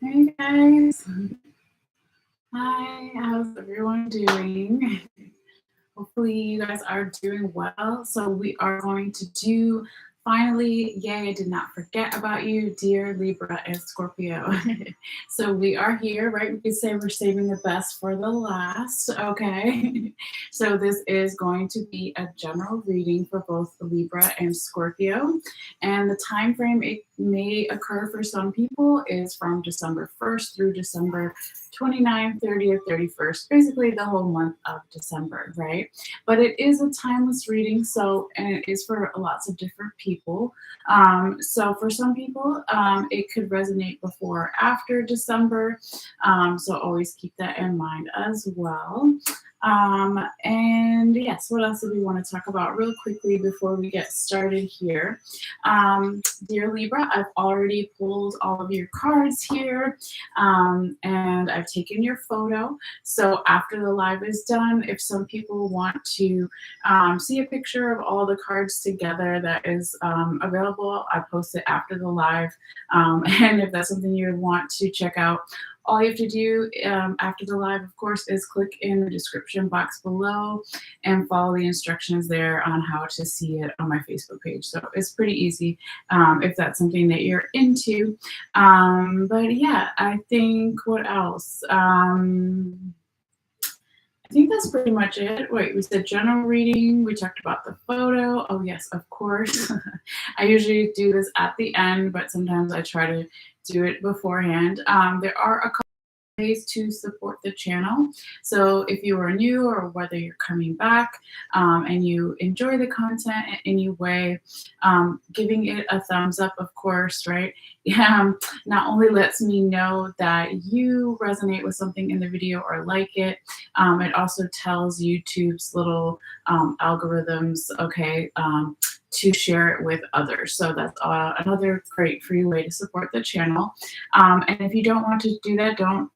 Hey guys. Hi, how's everyone doing? Hopefully you guys are doing well. So we are going to do finally, yay, I did not forget about you, dear Libra and Scorpio. So we are here, right? We could say we're saving the best for the last, okay? So this is going to be a general reading for both Libra and Scorpio. And the time frame it may occur for some people is from December 1st through December 29th, 30th, 31st, basically the whole month of December, right? But it is a timeless reading, so and it is for lots of different people. So for some people, it could resonate before or after December. So always keep that in mind as well. And yes, what else do we want to talk about real quickly before we get started here? Dear Libra, I've already pulled all of your cards here, and I've taken your photo. So after the live is done, if some people want to see a picture of all the cards together, that is available. I post it after the live. And if that's something you want to check out, all you have to do after the live, of course, is click in the description box below and follow the instructions there on how to see it on my Facebook page. So it's pretty easy if that's something that you're into. But yeah, I think what else? I think that's pretty much it. Wait, we said general reading. We talked about the photo. Oh, yes, of course. I usually do this at the end, but sometimes I try to do it beforehand. There are a couple ways to support the channel. So if you are new or whether you're coming back and you enjoy the content in any way, giving it a thumbs up, of course, right? Not only lets me know that you resonate with something in the video or like it, it also tells YouTube's little algorithms, okay, to share it with others. So that's another great free way to support the channel. And if you don't want to do that, don't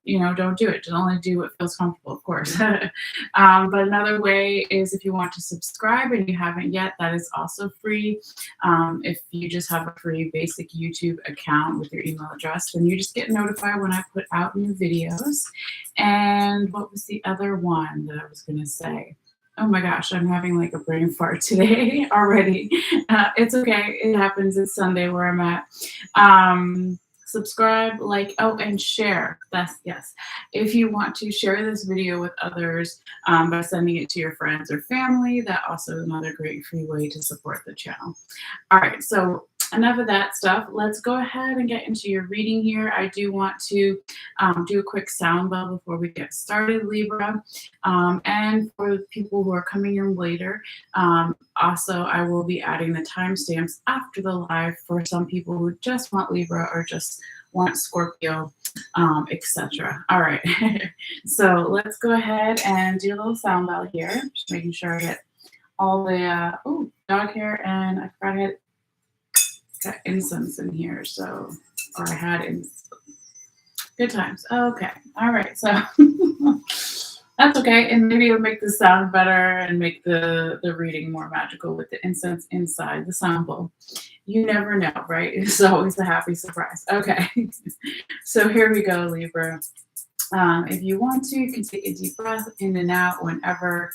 do it. Just only do what feels comfortable, of course. But another way is if you want to subscribe and you haven't yet, that is also free. If you just have a free basic YouTube account with your email address, then you just get notified when I put out new videos. And what was the other one that I was going to say? Oh my gosh, I'm having like a brain fart today already. It's okay. It happens. It's Sunday where I'm at. Subscribe, like, oh, and share. That's yes. If you want to share this video with others by sending it to your friends or family, that also is another great free way to support the channel. All right, so enough of that stuff. Let's go ahead and get into your reading here. I do want to do a quick sound bell before we get started, Libra. And for people who are coming in later, also I will be adding the timestamps after the live for some people who just want Libra or just want Scorpio, etc. All right, so let's go ahead and do a little sound bell here. Just making sure I get all the dog hair, and I forgot I had got incense in here, so, or I had incense. Good times. Okay. All right. So that's okay. And maybe it'll make the sound better and make the reading more magical with the incense inside the sound bowl. You never know, right? It's always a happy surprise. Okay. So here we go, Libra. If you want to, you can take a deep breath in and out whenever.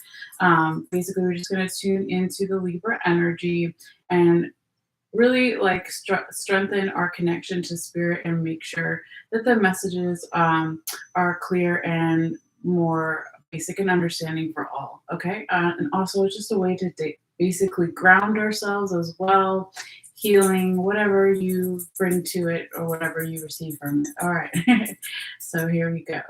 Basically, we're just going to tune into the Libra energy and really like strengthen our connection to spirit and make sure that the messages are clear and more basic and understanding for all. Okay. And also it's just a way to basically ground ourselves as well, healing whatever you bring to it or whatever you receive from it. All right. So here we go.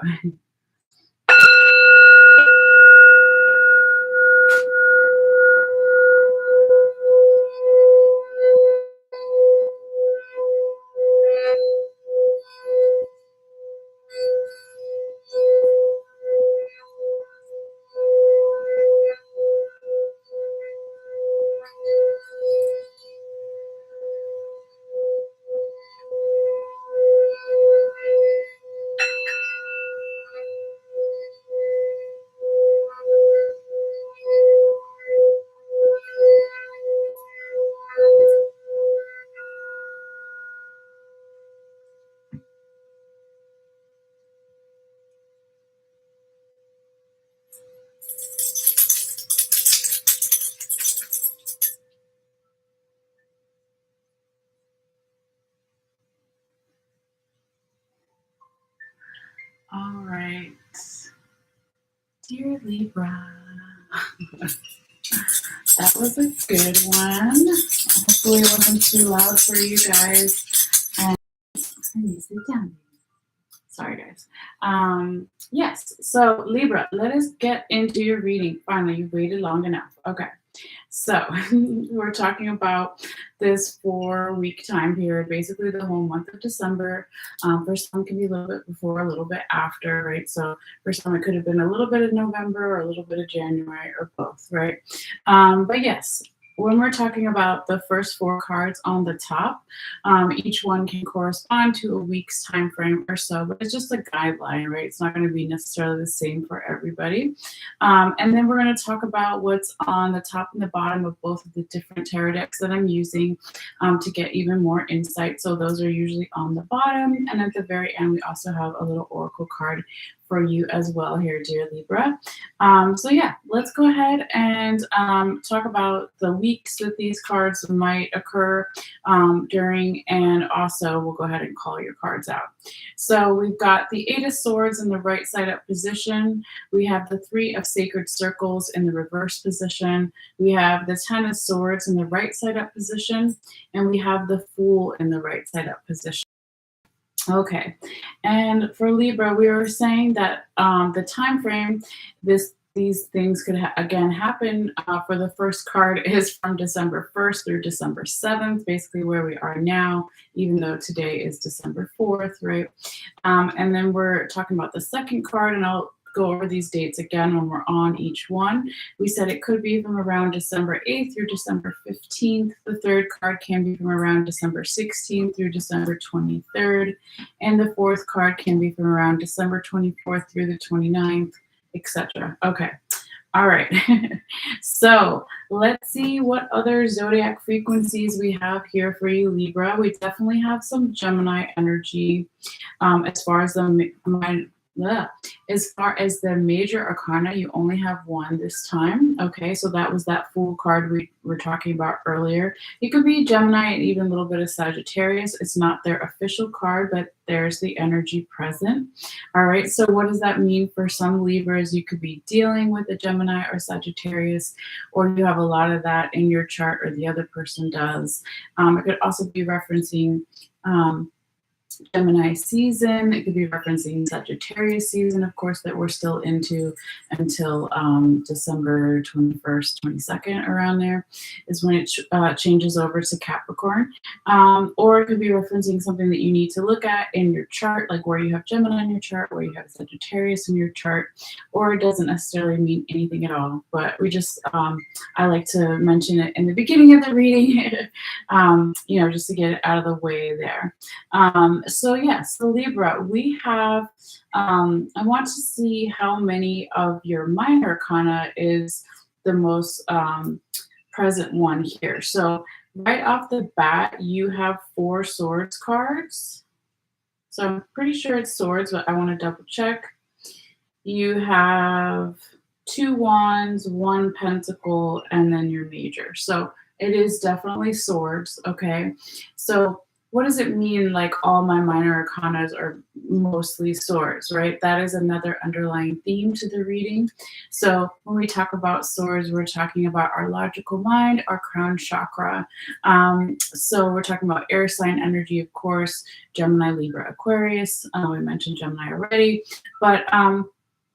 All right. Dear Libra. That was a good one. Hopefully it wasn't too loud for you guys. And I need to sit down. Sorry, guys. Yes, so Libra, let us get into your reading. Finally, you waited long enough. Okay. So we're talking about this 4-week time period, basically the whole month of December. For some, can be a little bit before, a little bit after, right? So for some, it could have been a little bit of November or a little bit of January or both, right? But yes, when we're talking about the first 4 cards on the top, each one can correspond to a week's time frame or so, but it's just a guideline, right? It's not going to be necessarily the same for everybody. And then we're going to talk about what's on the top and the bottom of both of the different tarot decks that I'm using to get even more insight. So those are usually on the bottom. And at the very end, we also have a little oracle card for you as well here, dear Libra. So yeah, let's go ahead and talk about the weeks that these cards might occur during, and also we'll go ahead and call your cards out. So we've got the 8 of Swords in the right side up position. We have the 3 of Sacred Circles in the reverse position. We have the 10 of Swords in the right side up position. And we have the Fool in the right side up position. Okay, and for Libra, we were saying that the time frame these things could again happen. For the first card is from December 1st through December 7th, basically where we are now, even though today is December 4th, right? And then we're talking about the second card, and I'll go over these dates again when we're on each one. We said it could be from around December 8th through December 15th. The third card can be from around December 16th through December 23rd. And the fourth card can be from around December 24th through the 29th, etc. Okay. All right. So let's see what other zodiac frequencies we have here for you, Libra. We definitely have some Gemini energy as far as the major arcana. You only have one this time. Okay, so that was that Fool card we were talking about earlier. It could be Gemini and even a little bit of Sagittarius. It's not their official card, but there's the energy present. All right, so what does that mean for some Libras? You could be dealing with a Gemini or Sagittarius, or you have a lot of that in your chart, or the other person does. It could also be referencing Gemini season. It could be referencing Sagittarius season, of course, that we're still into until December 21st, 22nd, around there is when it changes over to Capricorn. Or it could be referencing something that you need to look at in your chart, like where you have Gemini in your chart, where you have Sagittarius in your chart, or it doesn't necessarily mean anything at all. But we just, I like to mention it in the beginning of the reading, just to get it out of the way there. So yes, so Libra, we have, I want to see how many of your minor arcana is the most present one here. So right off the bat, you have 4 swords cards. So I'm pretty sure it's swords, but I want to double check. You have 2 wands, 1 pentacle, and then your major. So it is definitely swords, okay? So what does it mean, like all my minor arcanas are mostly swords, right? That is another underlying theme to the reading. So when we talk about swords, we're talking about our logical mind, our crown chakra. So we're talking about air sign energy, of course, Gemini, Libra, Aquarius. We mentioned Gemini already, but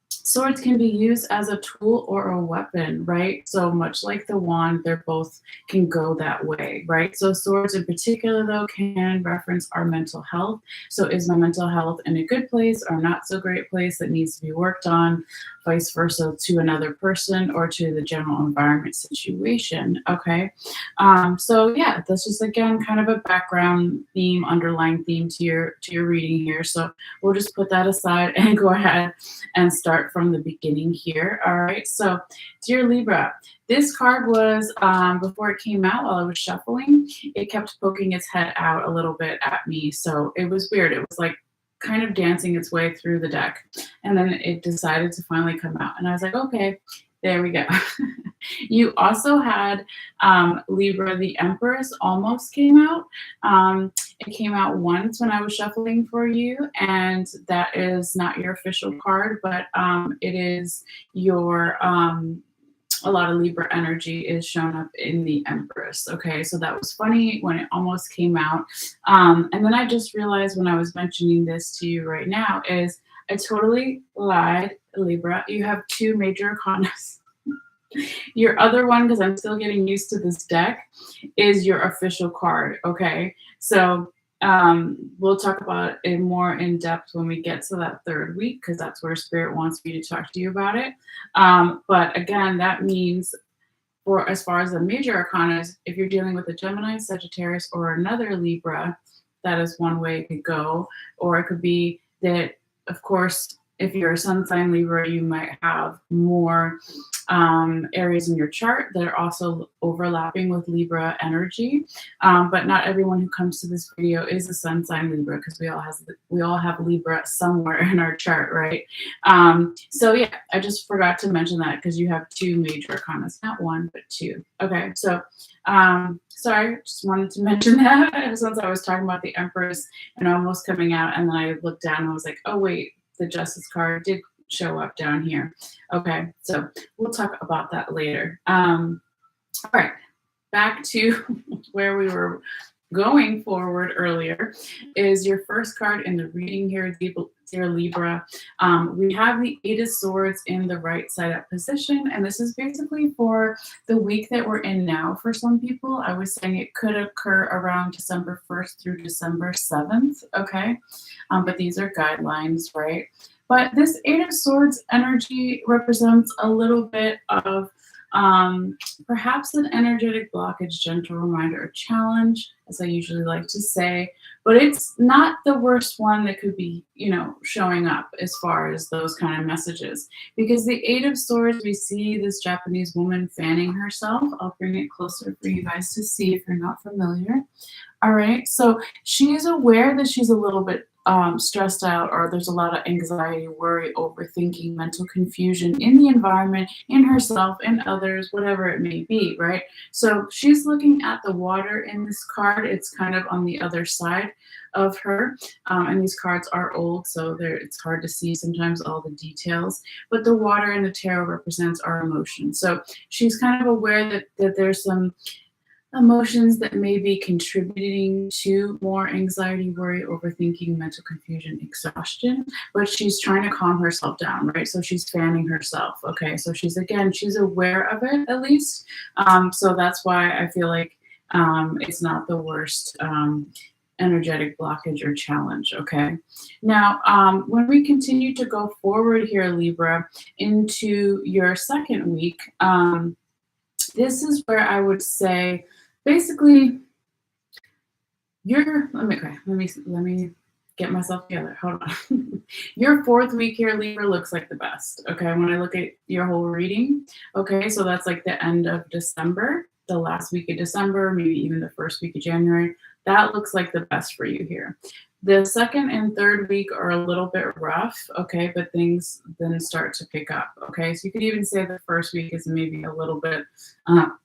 swords can be used as a tool or a weapon, right? So much like the wand, they're both can go that way, right? So swords in particular, though, can reference our mental health. So is my mental health in a good place or not so great place that needs to be worked on? Vice versa to another person or to the general environment situation, okay? So yeah, that's just, again, kind of a background theme, underlying theme to your reading here. So we'll just put that aside and go ahead and start from the beginning here. All right, so dear Libra, this card was, before it came out, while I was shuffling, it kept poking its head out a little bit at me. So it was weird. It was like kind of dancing its way through the deck. And then it decided to finally come out. And I was like, okay, There we go. You also had Libra, the Empress almost came out. It came out once when I was shuffling for you, and that is not your official card, but it is your a lot of Libra energy is shown up in the Empress. Okay, so that was funny when it almost came out. And then I just realized when I was mentioning this to you right now is I totally lied, Libra. You have two major arcanas. Your other one, because I'm still getting used to this deck, is your official card. Okay, so we'll talk about it more in depth when we get to that third week, because that's where Spirit wants me to talk to you about it. But again, that means for as far as the major arcana, if you're dealing with a Gemini, Sagittarius, or another Libra, that is one way it could go. Or it could be that, of course, if you're a sun sign Libra, you might have more areas in your chart that are also overlapping with Libra energy. But not everyone who comes to this video is a sun sign Libra, because we all have Libra somewhere in our chart, right? So yeah, I just forgot to mention that because you have two major arcanas, not one, but two. Okay, so sorry, just wanted to mention that since I was talking about the Empress and almost coming out, and then I looked down and I was like, oh wait, the Justice card did show up down here. Okay, so we'll talk about that later. All right, back to where we were going forward earlier is your first card in the reading here, dear Libra. We have the Eight of Swords in the right side up position, and this is basically for the week that we're in now. For some people, I was saying it could occur around December 1st through December 7th, okay? But these are guidelines, right? But this Eight of Swords energy represents a little bit of perhaps an energetic blockage, gentle reminder, or challenge, as I usually like to say, but it's not the worst one that could be, showing up as far as those kind of messages. Because the Eight of Swords, we see this Japanese woman fanning herself. I'll bring it closer for you guys to see if you're not familiar. All right, so she is aware that she's a little bit stressed out, or there's a lot of anxiety, worry, overthinking, mental confusion in the environment, in herself, in others, whatever it may be, right? So she's looking at the water in this card. It's kind of on the other side of her, and these cards are old, so it's hard to see sometimes all the details, but the water in the tarot represents our emotions. So she's kind of aware that there's some emotions that may be contributing to more anxiety, worry, overthinking, mental confusion, exhaustion, but she's trying to calm herself down, right? So she's fanning herself, okay? So she's aware of it at least. So that's why I feel like it's not the worst energetic blockage or challenge, okay? Now, when we continue to go forward here, Libra, into your second week, this is where I would say, basically, let me get myself together. Hold on. Your fourth week here, Libra, looks like the best. Okay, when I look at your whole reading, okay, so that's like the end of December, the last week of December, maybe even the first week of January. That looks like the best for you here. The second and third week are a little bit rough, okay, but things then start to pick up, okay? So you could even say the first week is maybe a little bit, not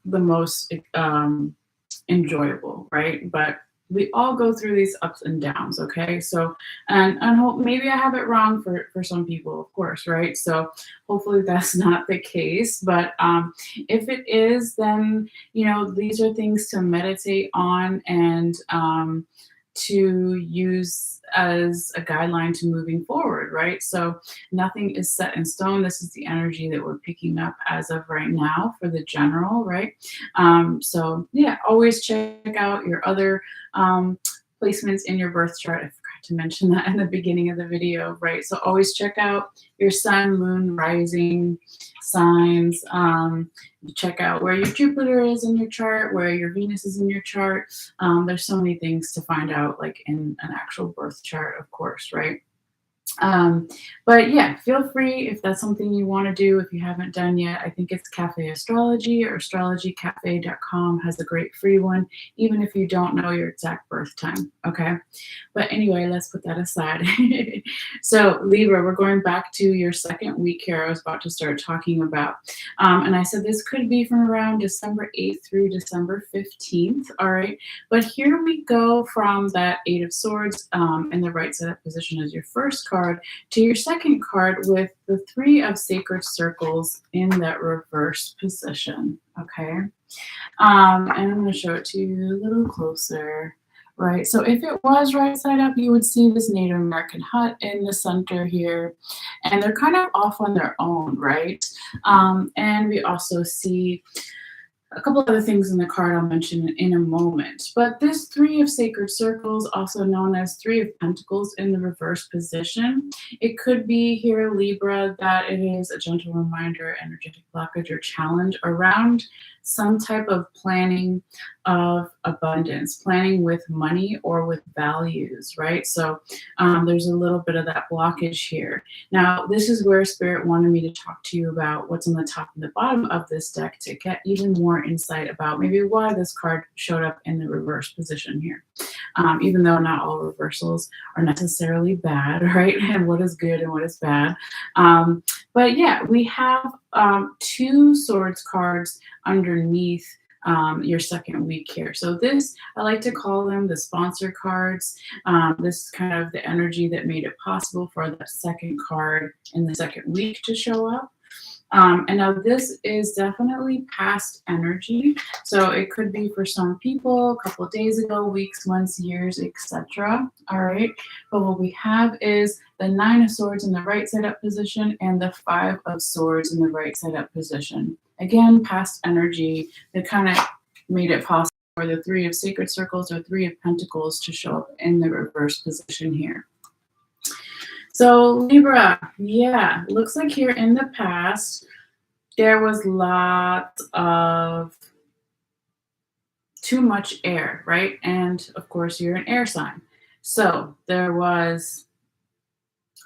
the most enjoyable, right? But we all go through these ups and downs, okay? So, and hope maybe I have it wrong for some people, of course, right? So hopefully that's not the case. But if it is, then, these are things to meditate on and to use as a guideline to moving forward, right? So nothing is set in stone. This is the energy that we're picking up as of right now for the general, right? So yeah, always check out your other placements in your birth chart. I forgot to mention that in the beginning of the video, right? So always check out your sun, moon, rising signs. Check out where your Jupiter is in your chart, where your Venus is in your chart. There's so many things to find out, like in an actual birth chart, of course, right? Um, but yeah, feel free if that's something you want to do. If you haven't done yet, I think it's Cafe Astrology or astrologycafe.com has a great free one, even if you don't know your exact birth time. Okay. But anyway, let's put that aside. So, Libra, we're going back to your second week here. I was about to start talking about. And I said this could be from around December 8th through December 15th. All right. But here we go from that Eight of Swords in the right side up position as your first card to your second card with the Three of Sacred Circles in that reverse position. Okay. And I'm going to show it to you a little closer. Right, so if it was right side up, you would see this Native American hut in the center here, and they're kind of off on their own, right? And we also see a couple other things in the card I'll mention in a moment. But this Three of Sacred Circles, also known as Three of Pentacles in the reverse position, it could be here, Libra, that it is a gentle reminder, energetic blockage or challenge around some type of planning of abundance, planning with money or with values, right? So there's a little bit of that blockage here. Now, this is where Spirit wanted me to talk to you about what's on the top and the bottom of this deck to get even more insight about maybe why this card showed up in the reverse position here. Even though not all reversals are necessarily bad, right? And what is good and what is bad. But yeah, we have two swords cards underneath your second week here. So this, I like to call them the sponsor cards. This is kind of the energy that made it possible for that second card in the second week to show up. And now this is definitely past energy. So it could be for some people a couple of days ago, weeks, months, years, etc. All right. But what we have is the Nine of Swords in the right side up position and the Five of Swords in the right side up position. Again, past energy that kind of made it possible for the Three of Sacred Circles or Three of Pentacles to show up in the reverse position here. So Libra, yeah, looks like here in the past, there was lots of too much air, right? And of course, you're an air sign. So there was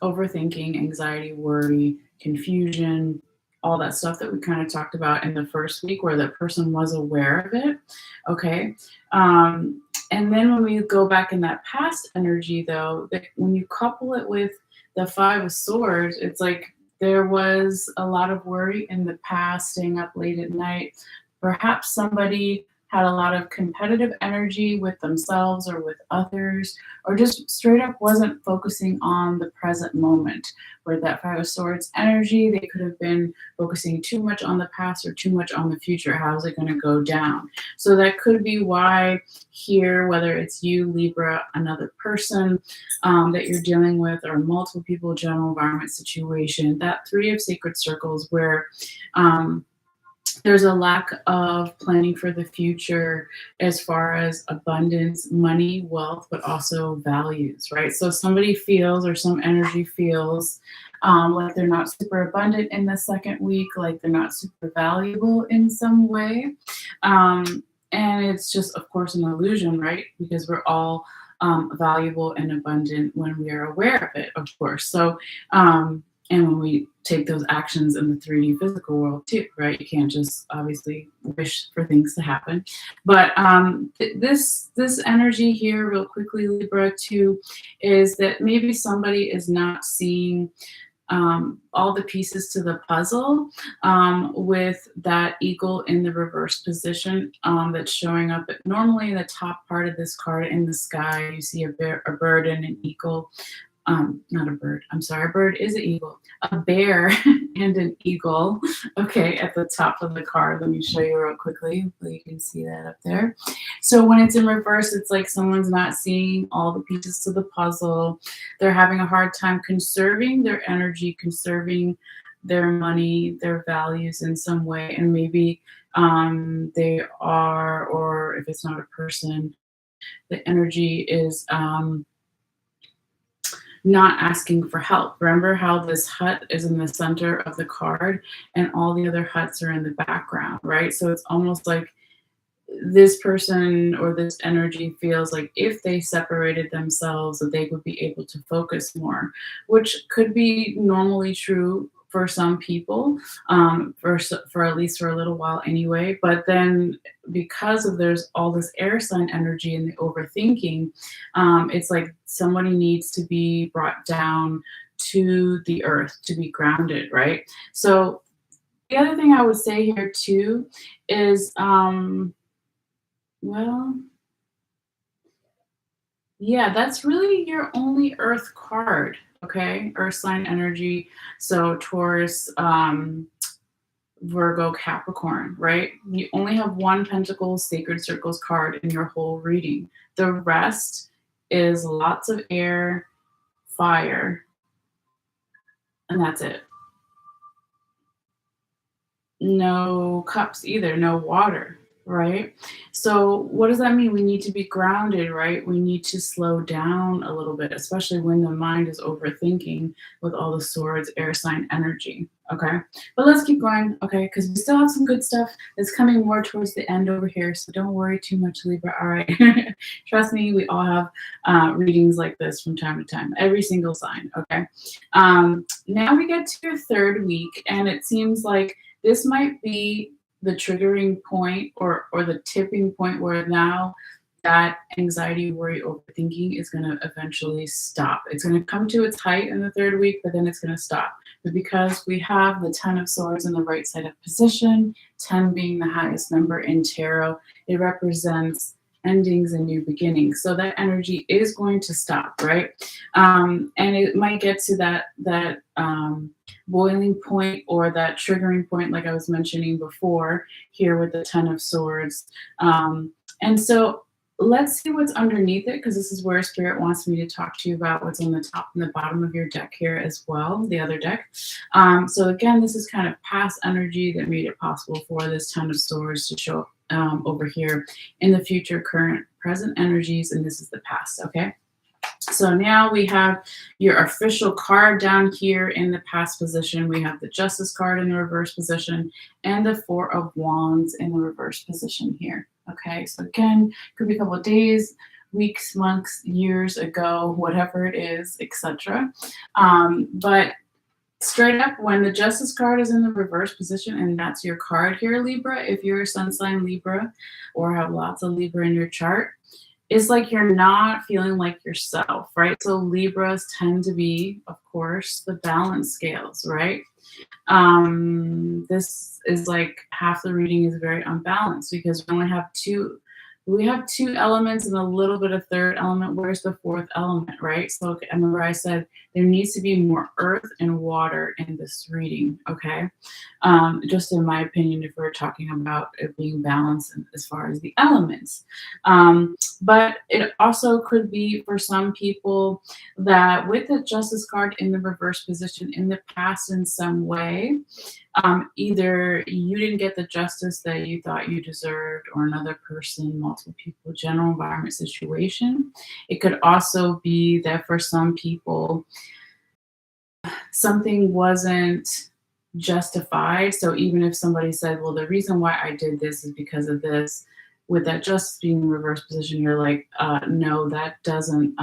overthinking, anxiety, worry, confusion, all that stuff that we kind of talked about in the first week where the person was aware of it. Okay. And then when we go back in that past energy, though, when you couple it with the Five of Swords, it's like there was a lot of worry in the past, staying up late at night. Perhaps somebody had a lot of competitive energy with themselves or with others, or just straight up wasn't focusing on the present moment. Where that Five of Swords energy, they could have been focusing too much on the past or too much on the future. How's it going to go down? So that could be why here, whether it's you, Libra, another person that you're dealing with, or multiple people, general environment situation, that Three of Sacred Circles where there's a lack of planning for the future as far as abundance, money, wealth, but also values, right? So somebody feels, or some energy feels, like they're not super abundant in the second week, like they're not super valuable in some way. And it's just, of course, an illusion, right? Because we're all valuable and abundant when we are aware of it, of course. So, and when we take those actions in the 3D physical world too, right? You can't just obviously wish for things to happen. But this energy here, real quickly, Libra, too, is that maybe somebody is not seeing all the pieces to the puzzle with that eagle in the reverse position that's showing up at normally the top part of this card in the sky. You see a bird and an eagle. Not a bird, I'm sorry, a bird is an eagle. A bear and an eagle, okay, at the top of the card. Let me show you real quickly so you can see that up there. So when it's in reverse, it's like someone's not seeing all the pieces to the puzzle. They're having a hard time conserving their energy, conserving their money, their values in some way. And maybe they are, or if it's not a person, the energy is not asking for help. Remember how this hut is in the center of the card and all the other huts are in the background, right? So it's almost like this person or this energy feels like if they separated themselves that they would be able to focus more, which could be normally true for some people, for at least for a little while anyway. But then because of there's all this air sign energy and the overthinking, it's like somebody needs to be brought down to the earth to be grounded, right? So the other thing I would say here too is well, yeah, that's really your only Earth card, okay? Earth sign energy. So Taurus, Virgo, Capricorn, right? You only have one Pentacles, Sacred Circles card in your whole reading. The rest is lots of air, fire, and that's it. No cups either, no water, right? So what does that mean? We need to be grounded, right? We need to slow down a little bit, especially when the mind is overthinking with all the swords, air sign energy. Okay. But let's keep going, okay? Because we still have some good stuff that's coming more towards the end over here. So don't worry too much, Libra. All right. Trust me, we all have readings like this from time to time, every single sign. Okay. Now we get to your third week, and it seems like this might be the triggering point or the tipping point where now that anxiety, worry, overthinking is going to eventually stop. It's going to come to its height in the third week, but then it's going to stop. But because we have the 10 of swords in the right side of position, 10 being the highest number in tarot, it represents endings and new beginnings. So that energy is going to stop, right? And it might get to that boiling point or that triggering point, like I was mentioning before, here with the 10 of swords. And so let's see what's underneath it, because this is where Spirit wants me to talk to you about what's on the top and the bottom of your deck here as well, the other deck. So again, this is kind of past energy that made it possible for this 10 of swords to show up over here in the future, current, present energies, and this is the past, okay? So now we have your official card down here in the past position. We have the Justice card in the reverse position and the Four of Wands in the reverse position here. Okay, so again, could be a couple of days, weeks, months, years ago, whatever it is, etc. But straight up, when the Justice card is in the reverse position, and that's your card here, Libra, if you're a sun sign Libra or have lots of Libra in your chart, it's like you're not feeling like yourself, right? So Libras tend to be, of course, the balance scales, right? This is like half the reading is very unbalanced because we only have two. We have two elements and a little bit of third element. Where's the fourth element, right? So I remember I said there needs to be more earth and water in this reading, okay? Just in my opinion, if we're talking about it being balanced as far as the elements. But it also could be for some people that with the Justice card in the reverse position in the past in some way, either you didn't get the justice that you thought you deserved, or another person, multiple people, general environment situation. It could also be that for some people, something wasn't justified. So even if somebody said, well, the reason why I did this is because of this, with that justice being in reverse position, you're like, no, that doesn't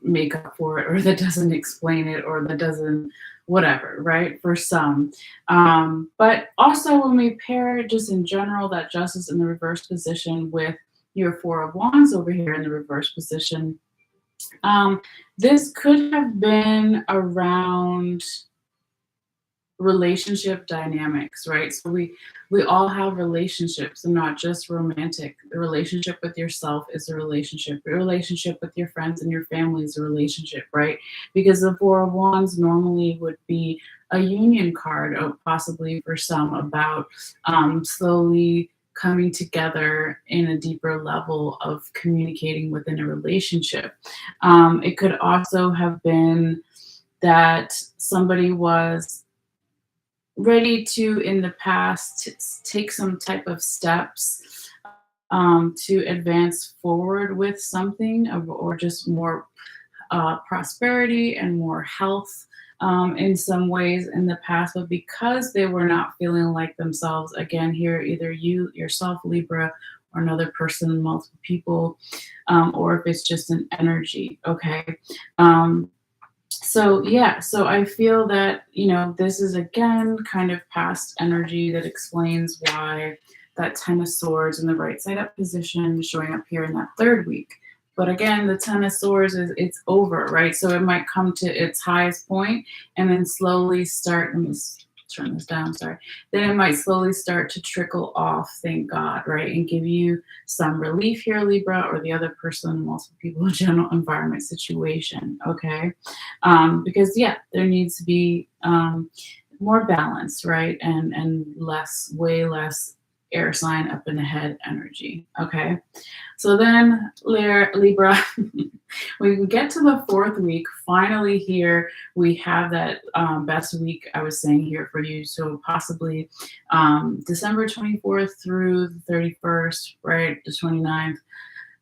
make up for it, or that doesn't explain it, or that doesn't whatever, right? For some. But also when we pair just in general that justice in the reverse position with your Four of Wands over here in the reverse position, this could have been around relationship dynamics, right? So we all have relationships, and not just romantic. The relationship with yourself is a relationship. The relationship with your friends and your family is a relationship, right? Because the Four of Wands normally would be a union card, possibly for some, about slowly coming together in a deeper level of communicating within a relationship. It could also have been that somebody was ready to, in the past, take some type of steps to advance forward with something, or just more prosperity and more health in some ways in the past, but because they were not feeling like themselves, again, here, either you, yourself, Libra, or another person, multiple people, or if it's just an energy, okay? Um, so yeah, so I feel that, this is again kind of past energy that explains why that 10 of swords in the right side up position showing up here in that third week. But again, the 10 of swords is it's over, right? So it might come to its highest point and then slowly start. Let me turn this down, sorry. Then it might slowly start to trickle off, thank God, right? And give you some relief here, Libra, or the other person, multiple people, general environment situation, okay? Because yeah, there needs to be more balance, right? And less, way less air sign up in the head energy, okay? So then Libra, when we get to the fourth week, finally here we have that best week I was saying here for you. So possibly December 24th through the 31st, right? The 29th,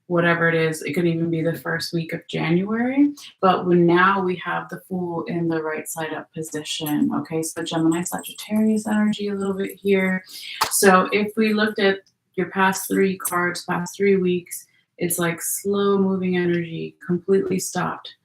whatever it is. It could even be the first week of January. But now we have the Fool in the right side up position. Okay, so Gemini, Sagittarius energy a little bit here. So if we looked at your past three cards, past 3 weeks, it's like slow moving energy, completely stopped,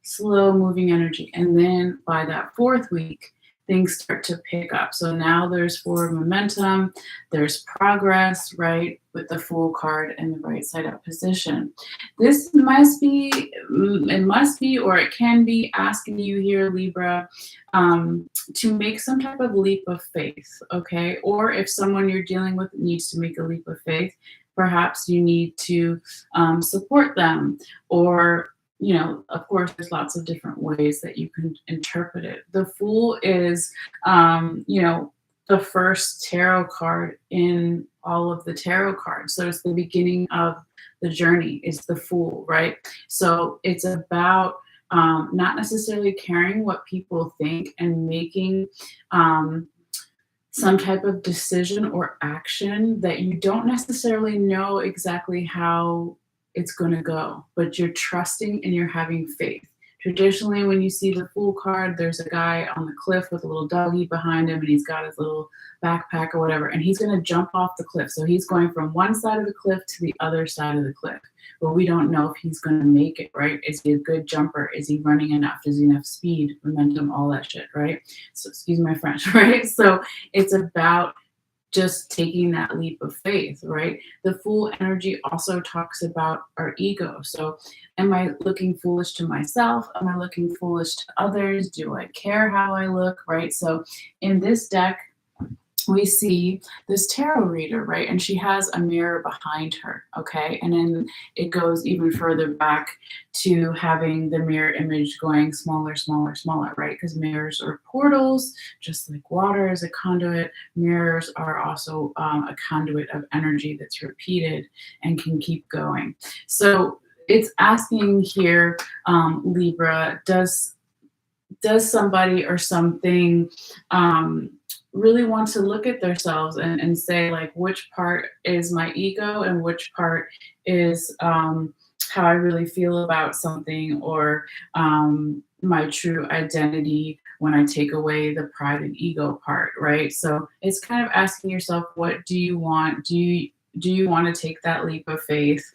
slow moving energy. And then by that fourth week, things start to pick up. So now there's forward momentum, there's progress, right? With the Fool card in the right side up position. This must be, or it can be asking you here, Libra, to make some type of leap of faith, okay? Or if someone you're dealing with needs to make a leap of faith, perhaps you need to support them, or of course, there's lots of different ways that you can interpret it. The Fool is, the first tarot card in all of the tarot cards. So it's the beginning of the journey, is the Fool, right? So it's about not necessarily caring what people think and making some type of decision or action that you don't necessarily know exactly how it's going to go, but you're trusting and you're having faith. Traditionally, when you see the Fool card, there's a guy on the cliff with a little doggy behind him, and he's got his little backpack or whatever, and he's going to jump off the cliff. So he's going from one side of the cliff to the other side of the cliff. But we don't know if he's going to make it, right? Is he a good jumper? Is he running enough? Does he have enough speed, momentum, all that shit, right? So excuse my French, right? So it's about just taking that leap of faith, right? The Fool energy also talks about our ego. So am I looking foolish to myself? Am I looking foolish to others? Do I care how I look, right? So in this deck, we see this tarot reader, right? And she has a mirror behind her, okay? And then it goes even further back to having the mirror image going smaller, smaller, smaller, right? Because mirrors are portals, just like water is a conduit. Mirrors are also a conduit of energy that's repeated and can keep going. So it's asking here, Libra, does somebody or something really want to look at themselves and say, like, which part is my ego and which part is how I really feel about something, or my true identity when I take away the pride and ego part, right? So it's kind of asking yourself, what do you want? Do you want to take that leap of faith?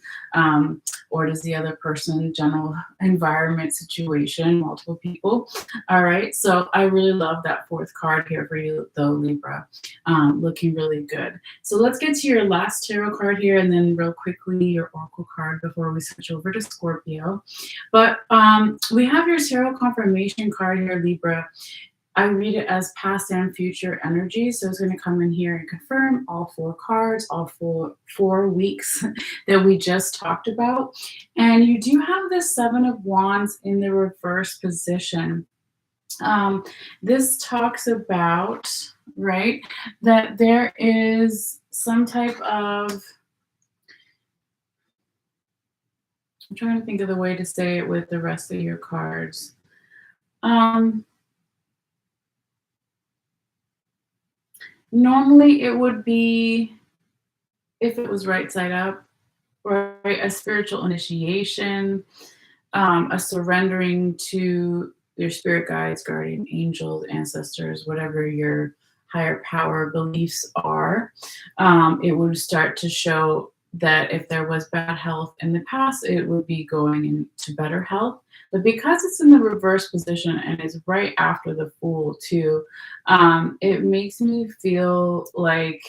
Or does the other person, general environment situation, multiple people? All right, so I really love that fourth card here for you though, Libra. Looking really good. So let's get to your last tarot card here, and then real quickly your oracle card before we switch over to Scorpio. But we have your tarot confirmation card here, Libra. I read it as past and future energy. So it's going to come in here and confirm all four cards, all four weeks that we just talked about. And you do have the Seven of Wands in the reverse position. This talks about, right, that there is some type of, I'm trying to think of the way to say it with the rest of your cards. Normally it would be, if it was right side up, right, a spiritual initiation, a surrendering to your spirit guides, guardian angels, ancestors, whatever your higher power beliefs are, it would start to show that if there was bad health in the past, it would be going into better health. But because it's in the reverse position and it's right after the Fool too, it makes me feel like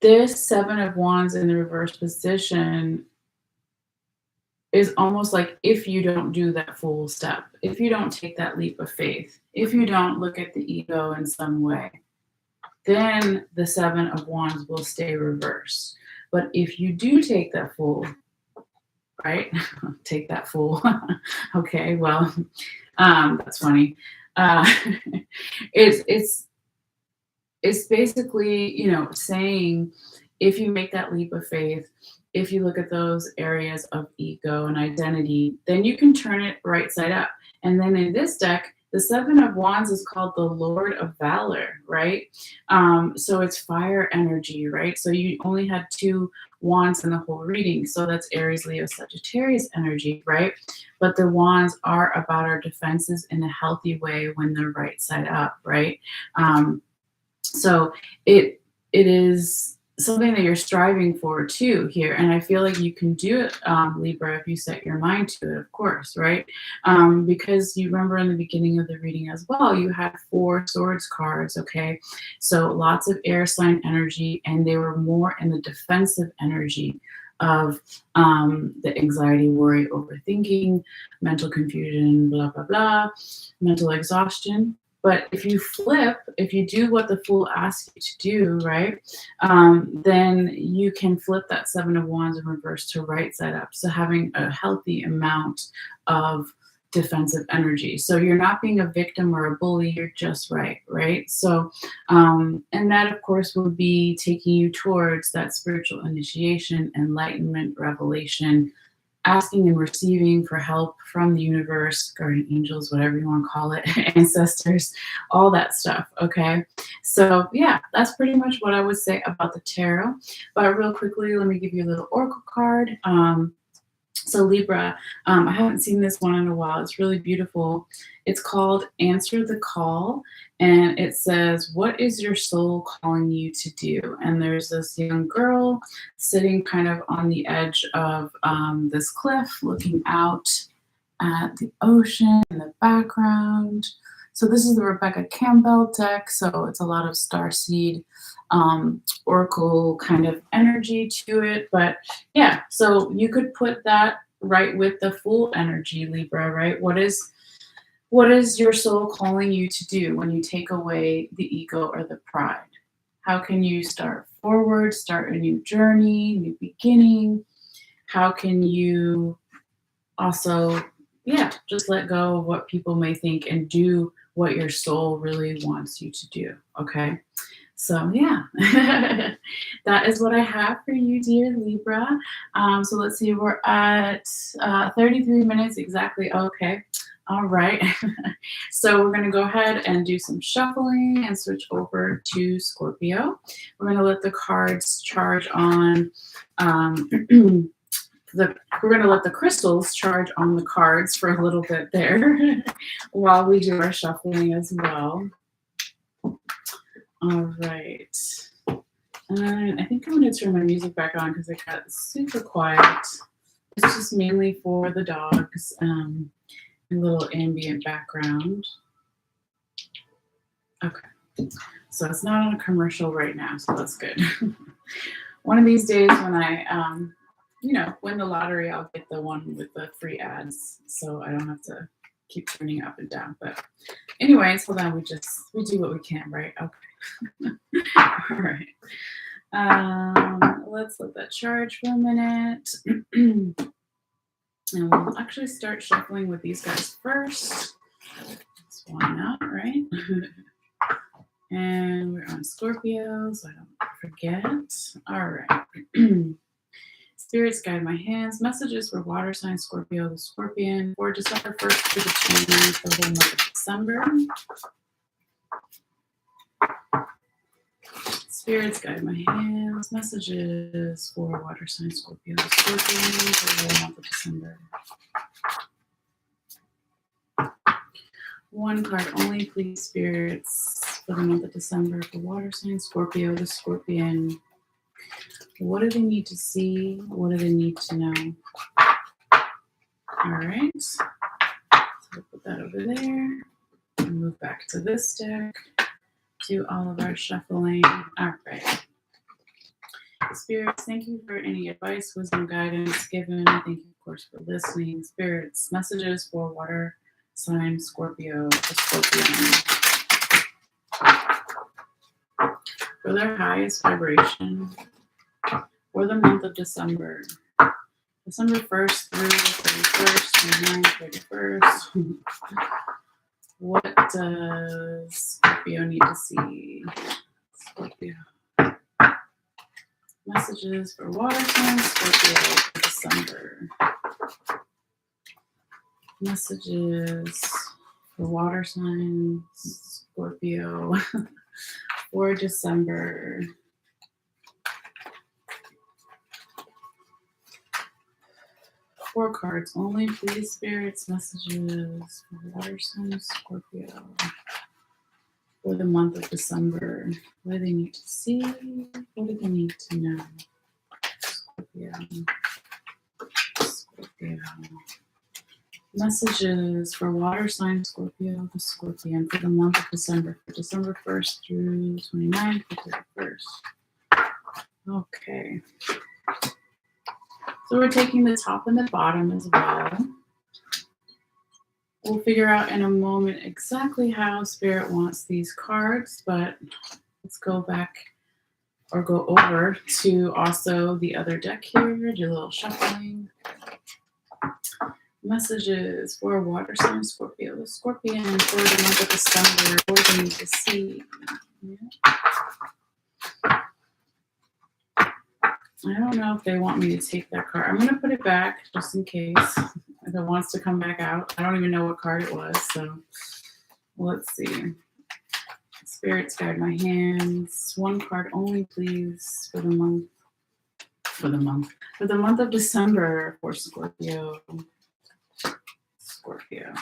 this Seven of Wands in the reverse position is almost like if you don't do that Fool step, if you don't take that leap of faith, if you don't look at the ego in some way, then the Seven of Wands will stay reversed. But if you do take that Fool, right? Take that Fool. Okay, well, that's funny. It's basically, you know, saying if you make that leap of faith, if you look at those areas of ego and identity, then you can turn it right side up. And then in this deck, the Seven of Wands is called the Lord of Valor, right? So it's fire energy, right? So you only had 2 wands in the whole reading. So that's Aries, Leo, Sagittarius energy, right? But the wands are about our defenses in a healthy way when they're right side up, right? So it is something that you're striving for too here. And I feel like you can do it, Libra, if you set your mind to it, of course, right? Because you remember in the beginning of the reading as well, you had 4 swords cards, okay? So lots of air sign energy, and they were more in the defensive energy of the anxiety, worry, overthinking, mental confusion, blah, blah, blah, mental exhaustion. But if you flip, if you do what the Fool asks you to do, right, then you can flip that Seven of Wands in reverse to right side up. So having a healthy amount of defensive energy. So you're not being a victim or a bully, you're just right? So, and that of course would be taking you towards that spiritual initiation, enlightenment, revelation, asking and receiving for help from the universe, guardian angels, whatever you want to call it, ancestors, all that stuff, okay? So yeah, that's pretty much what I would say about the tarot. But real quickly, let me give you a little oracle card. So Libra, I haven't seen this one in a while. It's really beautiful. It's called Answer the Call, and it says, what is your soul calling you to do? And there's this young girl sitting kind of on the edge of this cliff, looking out at the ocean in the background. So this is the Rebecca Campbell deck, so it's a lot of starseed oracle kind of energy to it. But yeah, so you could put that right with the Fool energy, Libra, right? What is your soul calling you to do when you take away the ego or the pride? How can you start forward, start a new journey, new beginning? How can you also, yeah, just let go of what people may think and do what your soul really wants you to do, okay? So yeah, that is what I have for you, dear Libra. So let's see, we're at 33 minutes exactly. Okay, all right. So we're gonna go ahead and do some shuffling and switch over to Scorpio. We're gonna let the cards charge on, we're going to let the crystals charge on the cards for a little bit there while we do our shuffling as well. All right. And I think I'm going to turn my music back on because it got super quiet. It's just mainly for the dogs, a little ambient background. Okay. So it's not on a commercial right now, so that's good. One of these days when I win the lottery, I'll get the one with the free ads, so I don't have to keep turning up and down. But anyways, hold on, we do what we can, right? Okay. All right. Let's let that charge for a minute. And we'll actually start shuffling with these guys first. That's why not, right? And we're on Scorpio, so I don't forget. All right. Spirits guide my hands. Messages for water sign Scorpio, the Scorpion, for December 1st to the 20th, the whole month of December. Spirits guide my hands. Messages for water sign Scorpio, the Scorpion, for the whole month of December. One card only, please, spirits, for the month of December for water sign Scorpio, the Scorpion. What do they need to see? What do they need to know? All right. So we'll put that over there. And move back to this deck. Do all of our shuffling. All right. Spirits, thank you for any advice, wisdom, guidance given. Thank you, of course, for listening. Spirits, messages for water sign Scorpio, the Scorpion. For their highest vibration for the month of December. December 1st through the 31st, 29th, 31st. What does Scorpio need to see? Scorpio. Messages for water signs Scorpio for December. Messages for water signs Scorpio for December. Four cards only, please, spirits. Messages for water signs Scorpio for the month of December. What do they need to see? What do they need to know? Scorpio. Scorpio. Messages for water sign Scorpio, the Scorpion, for the month of December, for December 1st through 29th to 31st. Okay. So we're taking the top and the bottom as well. We'll figure out in a moment exactly how Spirit wants these cards, but let's go back or go over to also the other deck here, do a little shuffling. Messages for water sign Scorpio, the Scorpion, for the month of December. What do we need to see? Yeah. I don't know if they want me to take that card. I'm going to put it back just in case if it wants to come back out. I don't even know what card it was, so let's see. Spirits, guide my hands. One card only, please, for the month. For the month of December for Scorpio. Scorpio.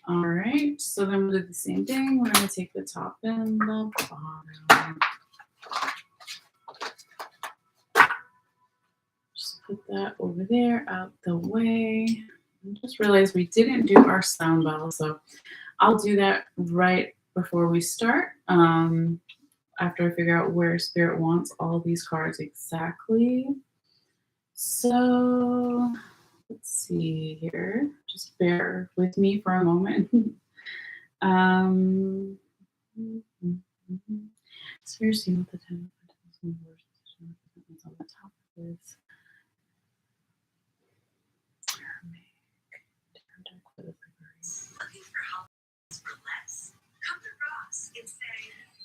All right, so then we'll do the same thing. We're going to take the top and the bottom. Just put that over there, out the way. I just realized we didn't do our sound bell, so I'll do that right before we start. After I figure out where Spirit wants all these cards exactly. So let's see here. Just bear with me for a moment. Spirit, see what the 10 of on the top of this.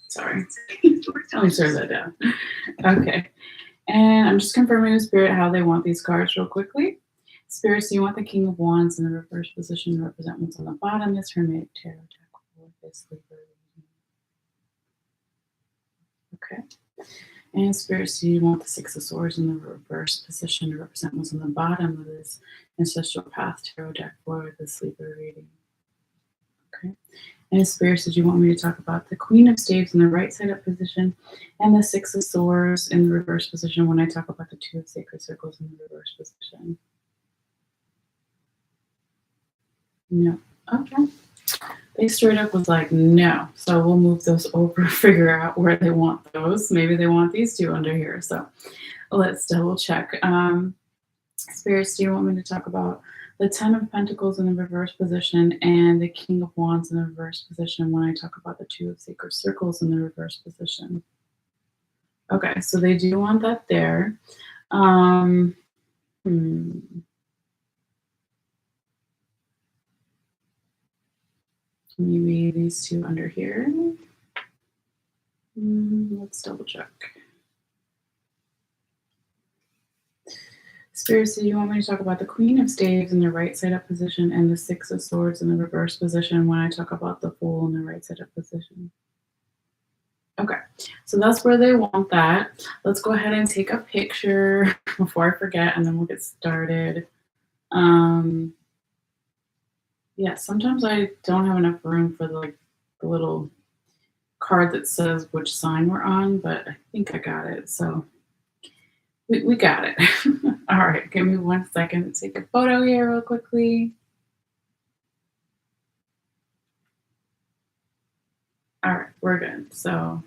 Sorry. Let me turn that down. Okay. And I'm just confirming with Spirit how they want these cards real quickly. Spirit, so you want the King of Wands in the reverse position to represent what's on the bottom. This Hermetic Tarot deck for this Libra. Okay. And Spirit, so you want the Six of Swords in the reverse position to represent what's on the bottom of this Ancestral Path Tarot deck for this Libra reading. Okay. And Spirit, did you want me to talk about the Queen of Staves in the right side up position and the Six of Swords in the reverse position when I talk about the Two of Sacred Circles in the reverse position? No. Okay. They straight up was like, no. So we'll move those over, figure out where they want those. Maybe they want these two under here. So let's double check. Spirits, do you want me to talk about the Ten of Pentacles in the reverse position and the King of Wands in the reverse position when I talk about the Two of Sacred Circles in the reverse position? Okay, so they do want that there. Maybe these two under here. Let's double check. Spirits, do you want me to talk about the Queen of Staves in the right side up position and the Six of Swords in the reverse position when I talk about the Fool in the right side up position? Okay, so that's where they want that. Let's go ahead and take a picture before I forget, and then we'll get started. Yeah, sometimes I don't have enough room for the little card that says which sign we're on, but I think I got it. So we got it. All right, give me 1 second to take a photo here real quickly. All right, we're good. So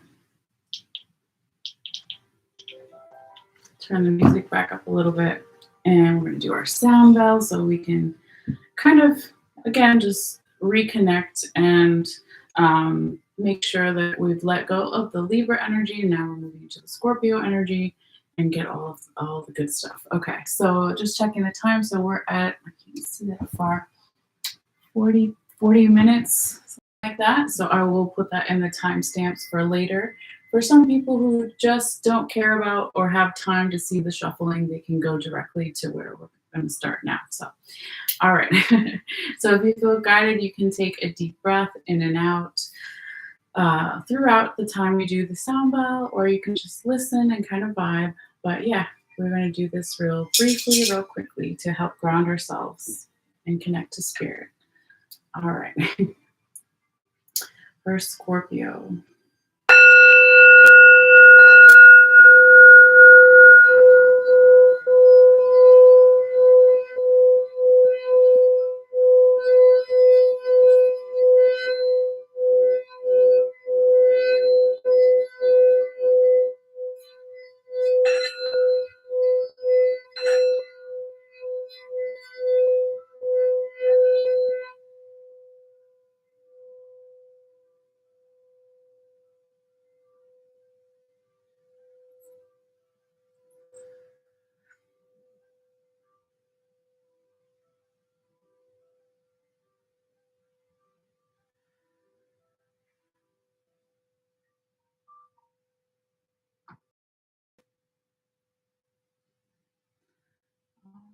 turn the music back up a little bit, and we're gonna do our sound bell so we can kind of, again, just reconnect and make sure that we've let go of the Libra energy. Now we're moving to the Scorpio energy and get all the good stuff. Okay, so just checking the time. So we're at, I can't see that far, 40 minutes, something like that. So I will put that in the timestamps for later. For some people who just don't care about or have time to see the shuffling, they can go directly to where we're going to start now. So, all right. So if you feel guided, you can take a deep breath in and out throughout the time we do the sound bell, or you can just listen and kind of vibe. But yeah, we're going to do this real briefly, real quickly to help ground ourselves and connect to spirit. All right. First, Scorpio.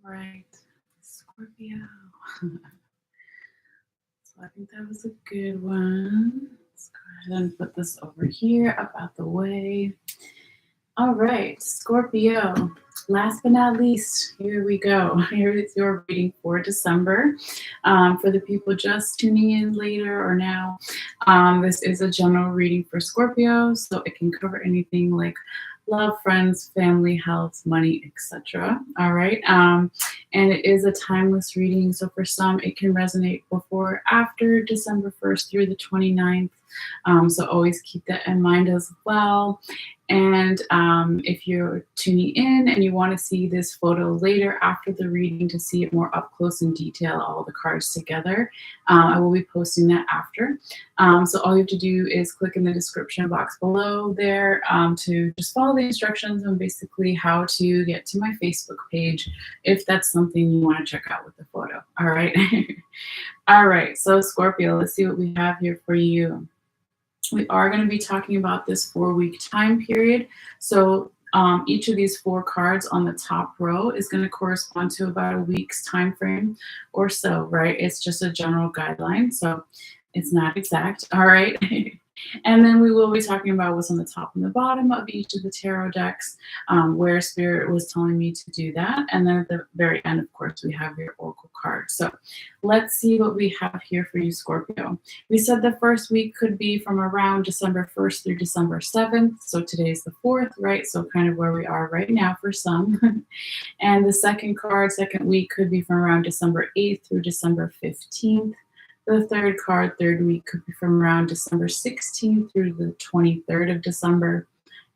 All right, Scorpio. So I think that was a good one. Let's go ahead and put this over here, up out the way. All right, Scorpio. Last but not least, here we go. Here is your reading for December. For the people just tuning in later or now, this is a general reading for Scorpio, so it can cover anything like love, friends, family, health, money, etc. All right. And it is a timeless reading. So for some, it can resonate before, after December 1st through the 29th. So always keep that in mind as well. And if you're tuning in and you want to see this photo later after the reading to see it more up close and detail, all the cards together, I will be posting that after. So all you have to do is click in the description box below there to just follow the instructions on basically how to get to my Facebook page if that's something you want to check out with the photo. All right. All right. So Scorpio, let's see what we have here for you. We are going to be talking about this 4-week time period. So each of these 4 cards on the top row is going to correspond to about a week's time frame or so, right? It's just a general guideline, so it's not exact. All right. And then we will be talking about what's on the top and the bottom of each of the tarot decks, where Spirit was telling me to do that. And then at the very end, of course, we have your Oracle card. So let's see what we have here for you, Scorpio. We said the first week could be from around December 1st through December 7th. So today's the 4th, right? So kind of where we are right now for some. And the second week could be from around December 8th through December 15th. The third card, third week, could be from around December 16th through the 23rd of December.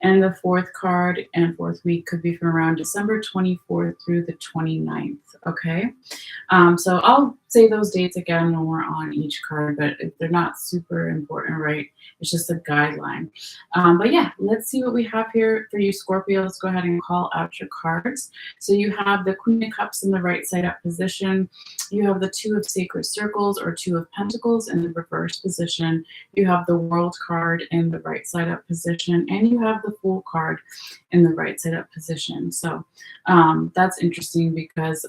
And the fourth card and fourth week could be from around December 24th through the 29th, okay? So I'll say those dates again when we're on each card, but they're not super important, right? It's just a guideline. But yeah, let's see what we have here for you, Scorpio. Let's go ahead and call out your cards. So you have the Queen of Cups in the right side up position. You have the Two of Sacred Circles or Two of Pentacles in the reverse position. You have the World card in the right side up position, and you have the Fool card in the right side up position. So that's interesting because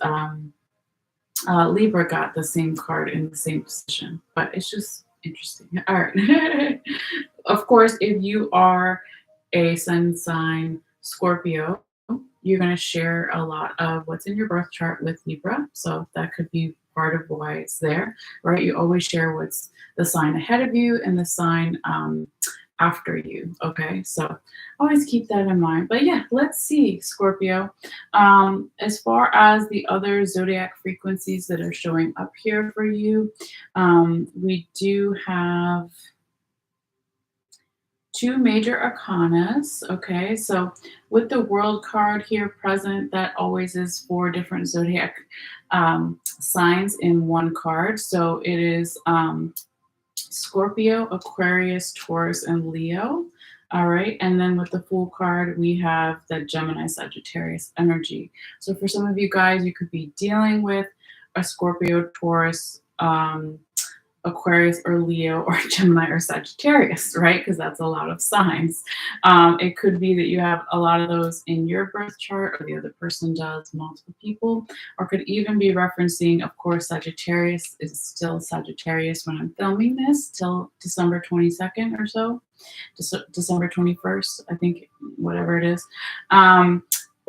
Libra got the same card in the same position, but it's just interesting. All right. Of course, if you are a sun sign Scorpio, you're going to share a lot of what's in your birth chart with Libra. So that could be part of why it's there, right? You always share what's the sign ahead of you and the sign after you. Okay, so always keep that in mind. But yeah, let's see, Scorpio. As far as the other zodiac frequencies that are showing up here for you, we do have two major arcanas. Okay, so with the world card here present, that always is four different zodiac signs in one card. So it is Scorpio, Aquarius, Taurus, and Leo. All right. And then with the Fool card, we have the Gemini, Sagittarius energy. So for some of you guys, you could be dealing with a Scorpio, Taurus, Aquarius or Leo or Gemini or Sagittarius, right? Because that's a lot of signs. It could be that you have a lot of those in your birth chart, or the other person does, multiple people, or could even be referencing, of course, Sagittarius is still Sagittarius when I'm filming this till December 22nd or so, December 21st, I think, whatever it is.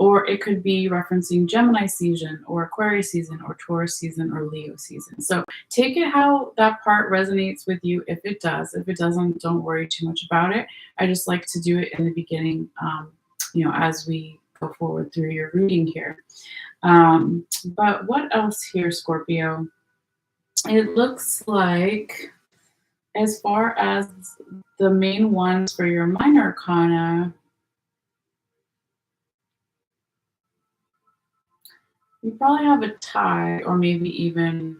Or it could be referencing Gemini season or Aquarius season or Taurus season or Leo season. So take it how that part resonates with you, if it does. If it doesn't, don't worry too much about it. I just like to do it in the beginning, as we go forward through your reading here. But what else here, Scorpio? It looks like, as far as the main ones for your minor arcana, you probably have a tie, or maybe even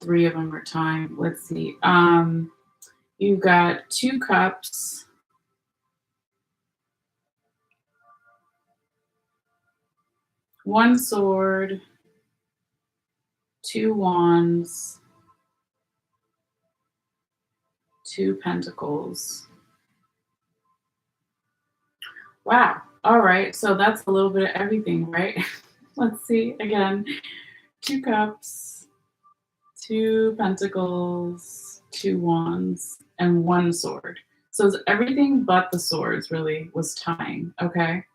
three of them are tying. Let's see. You've got 2 cups, 1 sword, 2 wands, 2 pentacles. Wow. All right. So that's a little bit of everything, right? Let's see again. 2 cups, 2 pentacles, 2 wands, and 1 sword. So it's everything but the swords really was tying. Okay.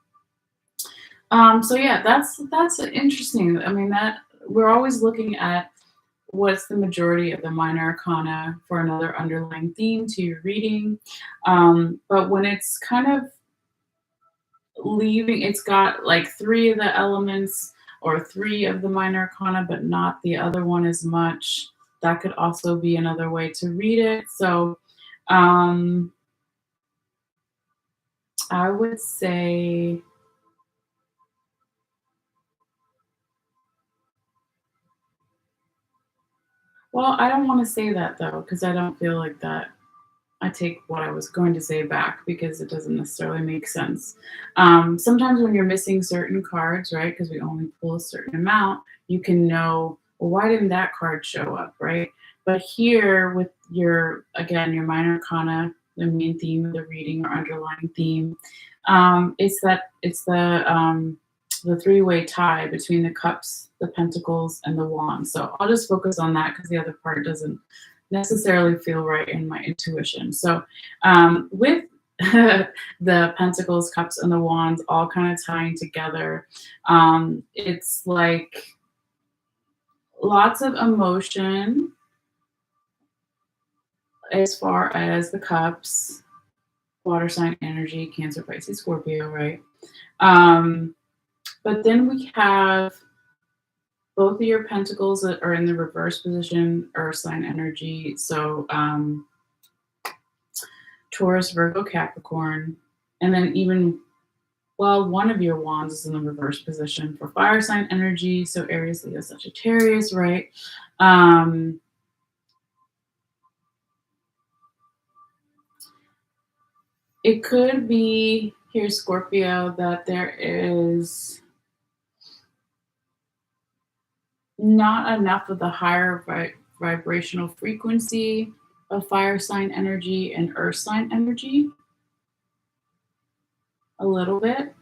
So yeah, that's interesting. I mean, that we're always looking at what's the majority of the minor arcana for another underlying theme to your reading. But when it's kind of leaving, it's got like 3 of the elements or 3 of the minor arcana, but not the other one as much. That could also be another way to read it. So I would say, well, I don't want to say that though, because I don't feel like that. I take what I was going to say back because it doesn't necessarily make sense. Sometimes when you're missing certain cards, right, because we only pull a certain amount, you can know, well, why didn't that card show up, right? But here with your minor arcana, the main theme of the reading or underlying theme, it's the 3-way tie between the cups, the pentacles, and the wands. So I'll just focus on that because the other part doesn't necessarily feel right in my intuition. So with the pentacles, cups, and the wands all kind of tying together, it's like lots of emotion as far as the cups, water sign energy, Cancer, Pisces, Scorpio, right? But then we have both of your pentacles that are in the reverse position, earth sign energy. So Taurus, Virgo, Capricorn. And then one of your wands is in the reverse position for fire sign energy. So Aries, Leo, Sagittarius, right? It could be here, Scorpio, that there is not enough of the higher vibrational frequency of fire sign energy and earth sign energy. A little bit,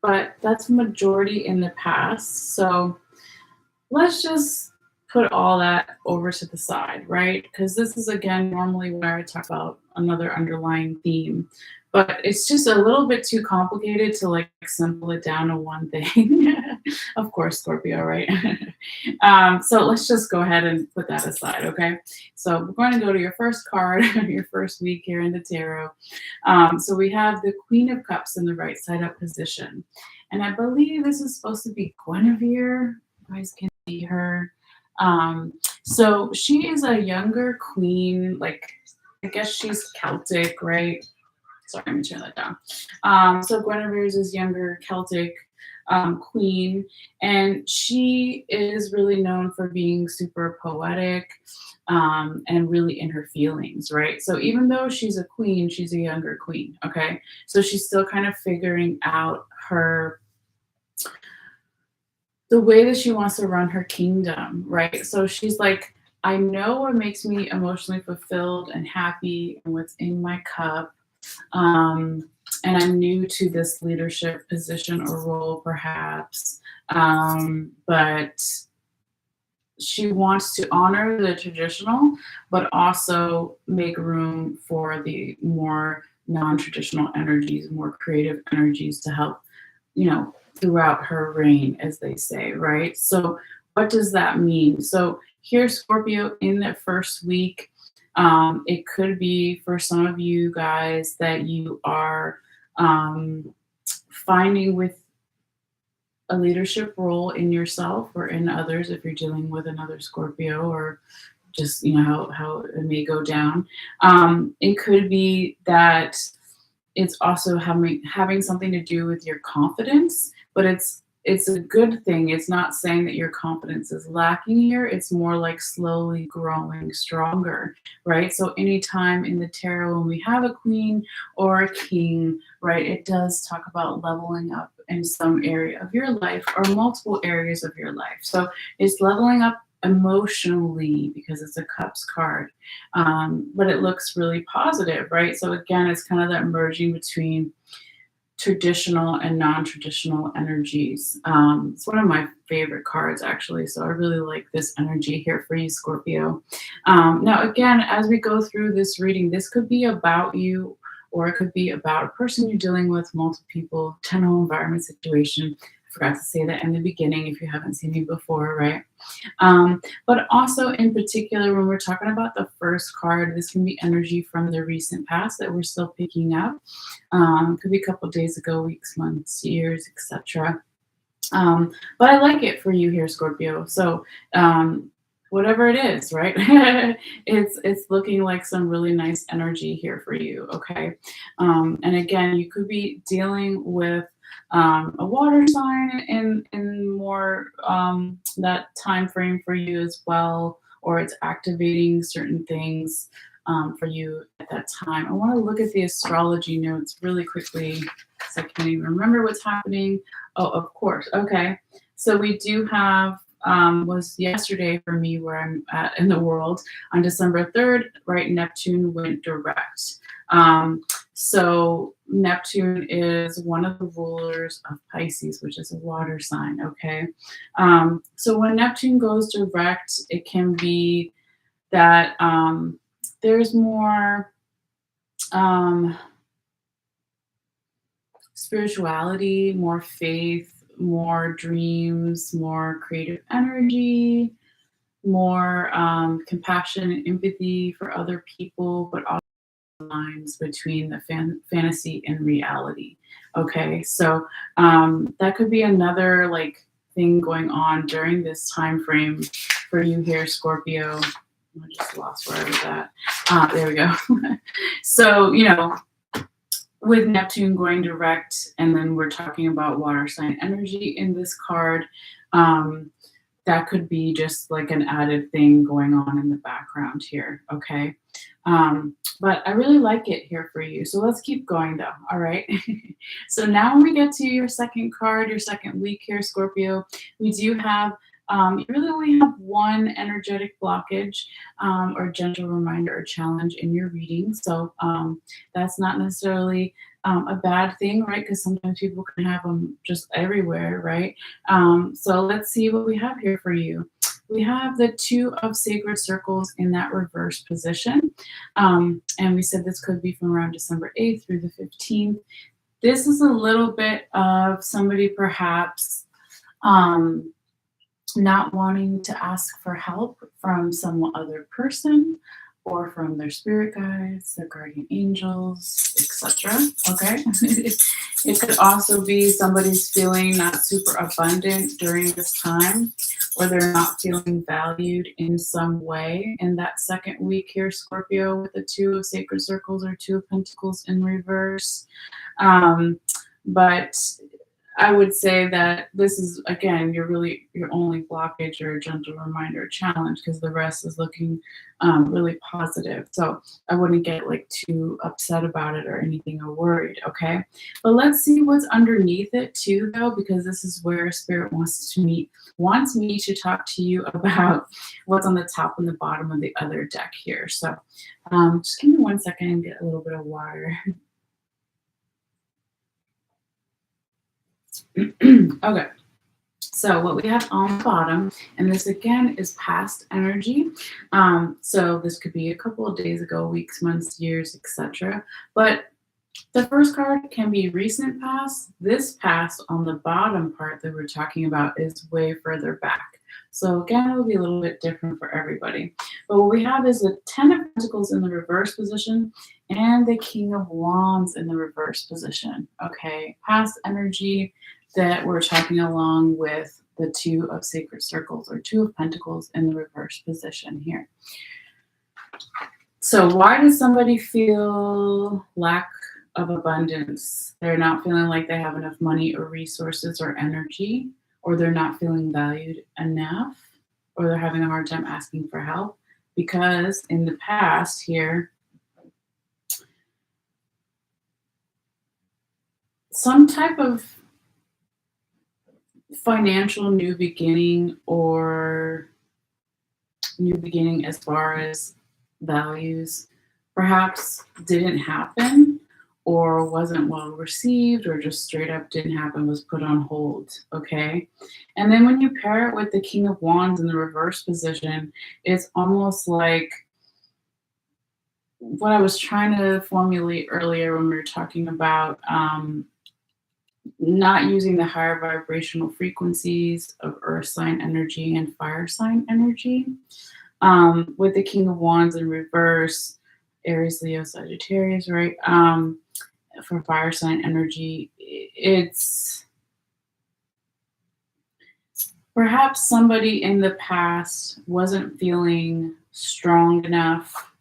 but that's majority in the past. So let's just put all that over to the side, right? Because this is, again, normally where I talk about another underlying theme, but it's just a little bit too complicated to like simple it down to one thing. Of course, Scorpio, right? So let's just go ahead and put that aside, okay? So we're going to go to your first card, your first week here in the tarot. So we have the Queen of Cups in the right side up position. And I believe this is supposed to be Guinevere. You guys can see her. So she is a younger queen, like I guess she's Celtic, right? Sorry, let me turn that down. So Guinevere is this younger Celtic queen, and she is really known for being super poetic and really in her feelings, right? So even though she's a queen, she's a younger queen, okay? So she's still kind of figuring out the way that she wants to run her kingdom, right? So she's like, I know what makes me emotionally fulfilled and happy and what's in my cup. And I'm new to this leadership position or role, perhaps. But she wants to honor the traditional, but also make room for the more non-traditional energies, more creative energies to help, throughout her reign, as they say, right? So what does that mean? So here, Scorpio, in the first week, it could be for some of you guys that you are finding with a leadership role in yourself or in others, if you're dealing with another Scorpio, or just how it may go down. It could be that it's also having something to do with your confidence, but it's a good thing. It's not saying that your confidence is lacking here. It's more like slowly growing stronger, right? So anytime in the tarot when we have a queen or a king, right, it does talk about leveling up in some area of your life or multiple areas of your life. So it's leveling up emotionally because it's a cups card, but it looks really positive, right? So again, it's kind of that merging between traditional and non-traditional energies. It's one of my favorite cards, actually, so I really like this energy here for you, Scorpio. Now again, as we go through this reading, this could be about you, or it could be about a person you're dealing with, multiple people, general environment situation. I forgot to say that in the beginning if you haven't seen me before, right? But also in particular, when we're talking about the first card, this can be energy from the recent past that we're still picking up. Could be a couple of days ago, weeks, months, years, etc. But I like it for you here, Scorpio. So whatever it is, right? it's looking like some really nice energy here for you, okay? And again, you could be dealing with a water sign in more that time frame for you as well, or it's activating certain things for you at that time. I want to look at the astrology notes really quickly because I can't even remember what's happening. Oh, of course. Okay. So we do have was yesterday for me where I'm at in the world on December 3rd, right? Neptune went direct. So Neptune is one of the rulers of Pisces, which is a water sign, okay? So when Neptune goes direct, it can be that there's more spirituality, more faith, more dreams, more creative energy, more compassion and empathy for other people, but also lines between the fantasy and reality. Okay, so that could be another like thing going on during this time frame for you here, Scorpio. I just lost where I was at. There we go. So with Neptune going direct, and then we're talking about water sign energy in this card, that could be just like an added thing going on in the background here, okay? But I really like it here for you. So let's keep going though, all right? So now when we get to your second card, your second week here, Scorpio, we do have, you really only have one energetic blockage or gentle reminder or challenge in your reading. So that's not necessarily a bad thing, right? Because sometimes people can have them just everywhere, right? So let's see what we have here for you. We have the Two of Sacred Circles in that reverse position. And we said this could be from around December 8th through the 15th. This is a little bit of somebody perhaps Um, Not wanting to ask for help from some other person or from their spirit guides, their guardian angels, etc. Okay. It could also be somebody's feeling not super abundant during this time, or they're not feeling valued in some way in that second week here, Scorpio, with the Two of Sacred Circles or Two of Pentacles in reverse. But I would say that this is, again, your only blockage or a gentle reminder challenge, because the rest is looking really positive. So I wouldn't get like too upset about it or anything or worried. Okay. But let's see what's underneath it too, though, because this is where Spirit wants me to talk to you about what's on the top and the bottom of the other deck here. So just give me 1 second and get a little bit of water. Okay. So what we have on the bottom, and this again is past energy. So this could be a couple of days ago, weeks, months, years, etc. But the first card can be recent past. This past on the bottom part that we're talking about is way further back. So again, it will be a little bit different for everybody. But what we have is the Ten of Pentacles in the reverse position and the King of Wands in the reverse position. Okay, past energy that we're talking along with the Two of Sacred Circles or Two of Pentacles in the reverse position here. So why does somebody feel lack of abundance? They're not feeling like they have enough money or resources or energy, or they're not feeling valued enough, or they're having a hard time asking for help because in the past here, some type of financial new beginning or new beginning as far as values perhaps didn't happen, or wasn't well received, or just straight up didn't happen, was put on hold. Okay. And then when you pair it with the King of Wands in the reverse position, it's almost like what I was trying to formulate earlier when we were talking about not using the higher vibrational frequencies of earth sign energy and fire sign energy. With the King of Wands in reverse, Aries, Leo, Sagittarius, right? For fire sign energy, it's perhaps somebody in the past wasn't feeling strong enough,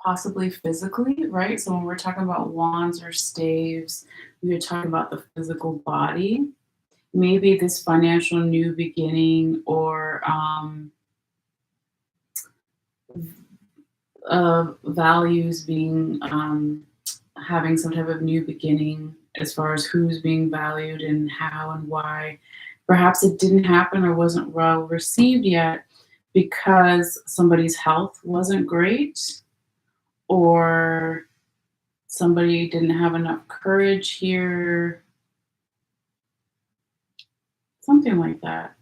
possibly physically, right? So when we're talking about wands or staves, we're talking about the physical body. Maybe this financial new beginning or values being having some type of new beginning as far as who's being valued and how and why. Perhaps it didn't happen or wasn't well received yet because somebody's health wasn't great, or somebody didn't have enough courage here, something like that.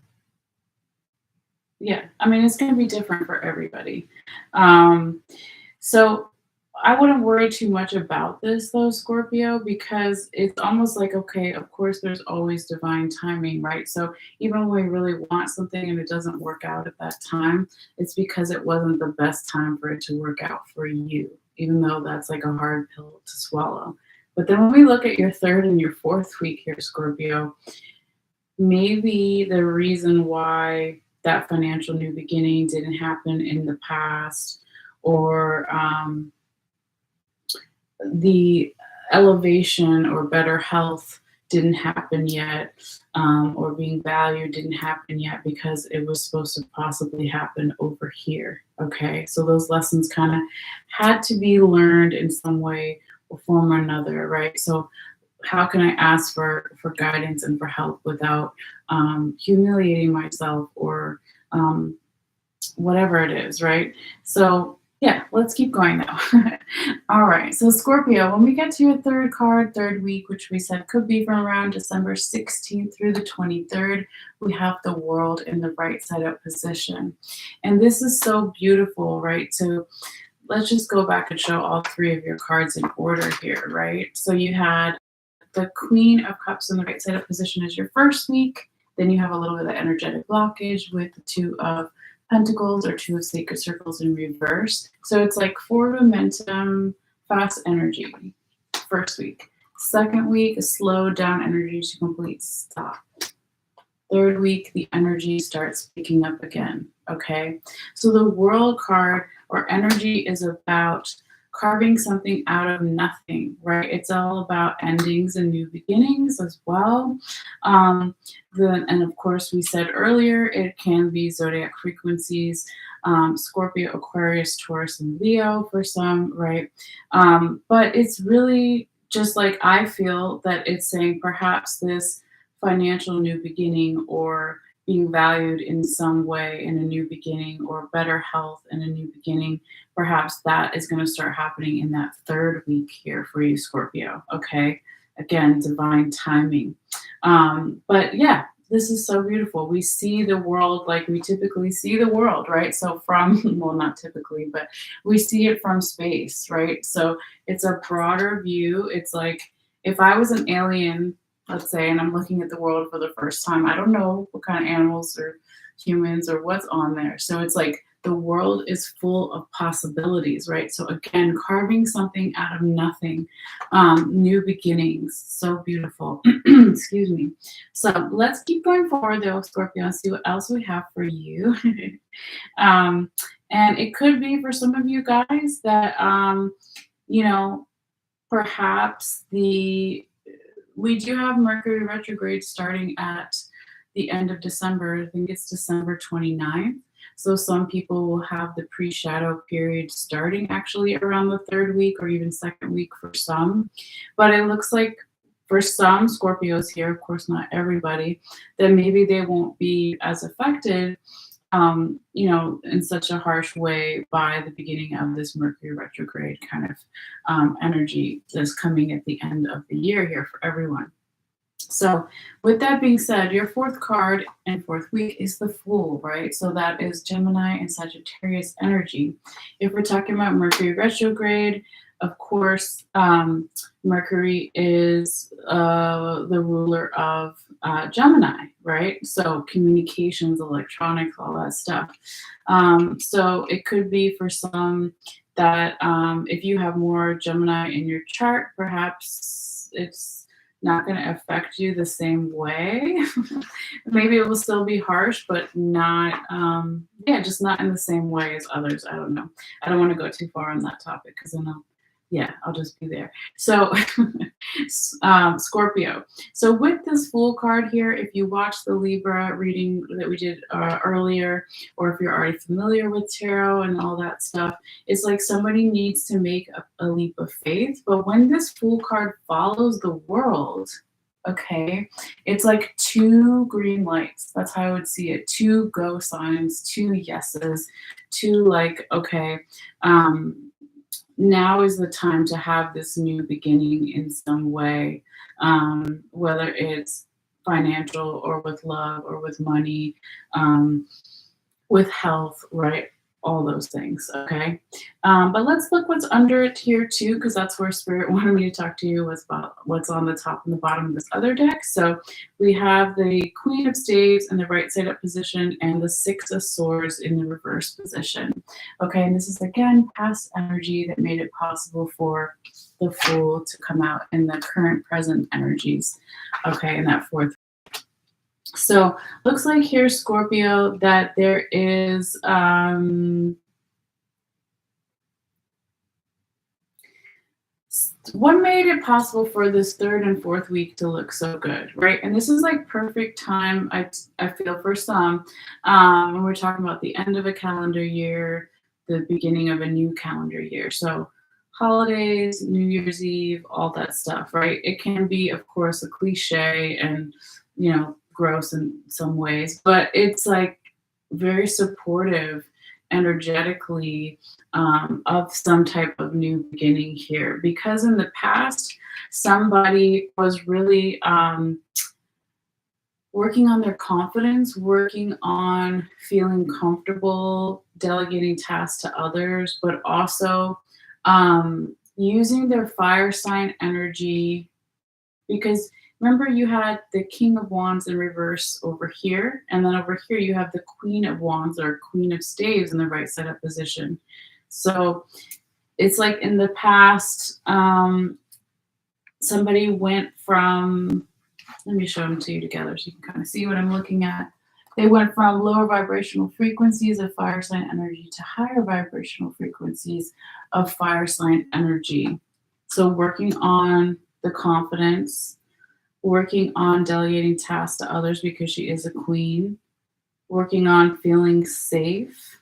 Yeah, I mean, it's going to be different for everybody. So I wouldn't worry too much about this though, Scorpio, because it's almost like, okay, of course, there's always divine timing, right? So even when we really want something and it doesn't work out at that time, it's because it wasn't the best time for it to work out for you, even though that's like a hard pill to swallow. But then when we look at your third and your fourth week here, Scorpio, maybe the reason why that financial new beginning didn't happen in the past, or the elevation or better health didn't happen yet, or being valued didn't happen yet because it was supposed to possibly happen over here. Okay, so those lessons kind of had to be learned in some way or form or another, right? So how can I ask for guidance and for help without humiliating myself or whatever it is, right? So yeah, let's keep going now. All right, so Scorpio, when we get to your third card, third week, which we said could be from around December 16th through the 23rd, we have the World in the right side up position. And this is so beautiful, right? So let's just go back and show all three of your cards in order here, right? So you had the Queen of Cups in the right side up position is your first week. Then you have a little bit of energetic blockage with the Two of Pentacles or Two of Sacred Circles in reverse. So it's like forward momentum, fast energy, first week. Second week, a slow down energy to complete stop. Third week, the energy starts picking up again, okay? So the World card or energy is about carving something out of nothing, right? It's all about endings and new beginnings as well. And of course, we said earlier, it can be zodiac frequencies, Scorpio, Aquarius, Taurus, and Leo for some, right? But it's really just like I feel that it's saying perhaps this financial new beginning or being valued in some way in a new beginning or better health in a new beginning, perhaps that is going to start happening in that third week here for you, Scorpio. Okay. Again, divine timing. But yeah, this is so beautiful. We see the world like we typically see the world, right? So from, well, not typically, but we see it from space, right? So it's a broader view. It's like if I was an alien, let's say, and I'm looking at the world for the first time, I don't know what kind of animals or humans or what's on there. So it's like the world is full of possibilities, right? So again, carving something out of nothing, new beginnings, so beautiful. Excuse me. So let's keep going forward though, Scorpio, and see what else we have for you. And it could be for some of you guys that, perhaps we do have Mercury retrograde starting at the end of December. I think it's December 29th. So some people will have the pre-shadow period starting actually around the third week or even second week for some. But it looks like for some Scorpios here, of course not everybody, that maybe they won't be as affected in such a harsh way by the beginning of this Mercury retrograde kind of energy that's coming at the end of the year here for everyone. So with that being said, your fourth card and fourth week is the Fool, right? So that is Gemini and Sagittarius energy. If we're talking about Mercury retrograde, of course, Mercury is the ruler of Gemini, right? So communications, electronics, all that stuff. So it could be for some that if you have more Gemini in your chart, perhaps it's not going to affect you the same way. Maybe it will still be harsh, but not, just not in the same way as others. I don't know. I don't want to go too far on that topic because then I'll just be there. So Scorpio. So with this Fool card here, if you watch the Libra reading that we did earlier, or if you're already familiar with tarot and all that stuff, it's like somebody needs to make a leap of faith. But when this Fool card follows the world, okay, it's like two green lights. That's how I would see it. Two go signs, two yeses, two like, okay, now is the time to have this new beginning in some way, whether it's financial or with love or with money, with health, right? All those things, okay? But let's look what's under it here too, because that's where Spirit wanted me to talk to you was about what's on the top and the bottom of this other deck. So we have the Queen of Staves in the right side up position and the Six of Swords in the reverse position. Okay, and this is again past energy that made it possible for the Fool to come out in the current present energies, okay, in that fourth. So looks like here, Scorpio, that there is what made it possible for this third and fourth week to look so good, right? And this is like perfect time, I feel, for some, when we're talking about the end of a calendar year, the beginning of a new calendar year. So holidays, New Year's Eve, all that stuff, right? It can be, of course, a cliche and, gross in some ways, but it's like very supportive energetically of some type of new beginning here, because in the past somebody was really working on their confidence, working on feeling comfortable delegating tasks to others, but also using their fire sign energy Because remember, you had the King of Wands in reverse over here, and then over here you have the Queen of Wands or Queen of Staves in the right side up position. So it's like in the past, somebody went from, let me show them to you together so you can kind of see what I'm looking at. They went from lower vibrational frequencies of fire sign energy to higher vibrational frequencies of fire sign energy. So working on the confidence, working on delegating tasks to others because she is a queen, working on feeling safe,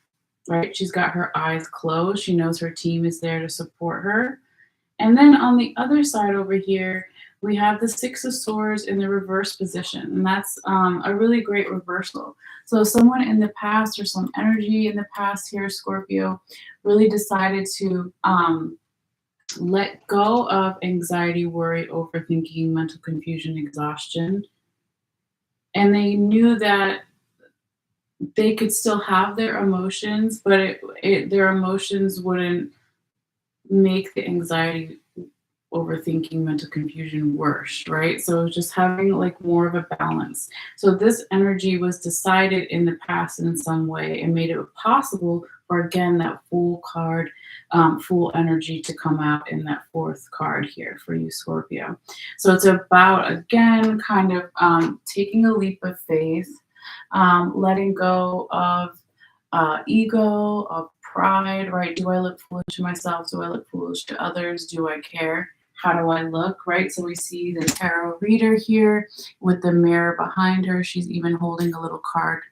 right? She's got her eyes closed. She knows her team is there to support her. And then on the other side over here, we have the Six of Swords in the reverse position. And that's a really great reversal. So someone in the past or some energy in the past here, Scorpio, really decided to let go of anxiety, worry, overthinking, mental confusion, exhaustion. And they knew that they could still have their emotions, but their emotions wouldn't make the anxiety, overthinking, mental confusion worse, right? So just having like more of a balance. So this energy was decided in the past in some way and made it possible for, again, that full card, full energy to come out in that fourth card here for you, Scorpio. So it's about, again, kind of taking a leap of faith, letting go of ego, of pride, right? Do I look foolish to myself? Do I look foolish to others? Do I care? How do I look, right? So we see the tarot reader here with the mirror behind her. She's even holding a little card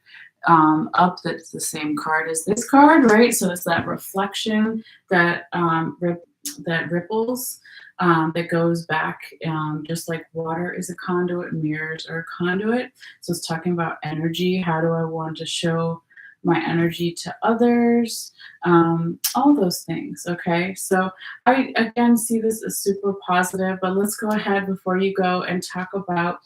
up that's the same card as this card, right? So it's that reflection that that ripples, that goes back, just like water is a conduit, mirrors are a conduit. So it's talking about energy. How do I want to show my energy to others, all those things. Okay, so I again see this as super positive, but let's go ahead before you go and talk about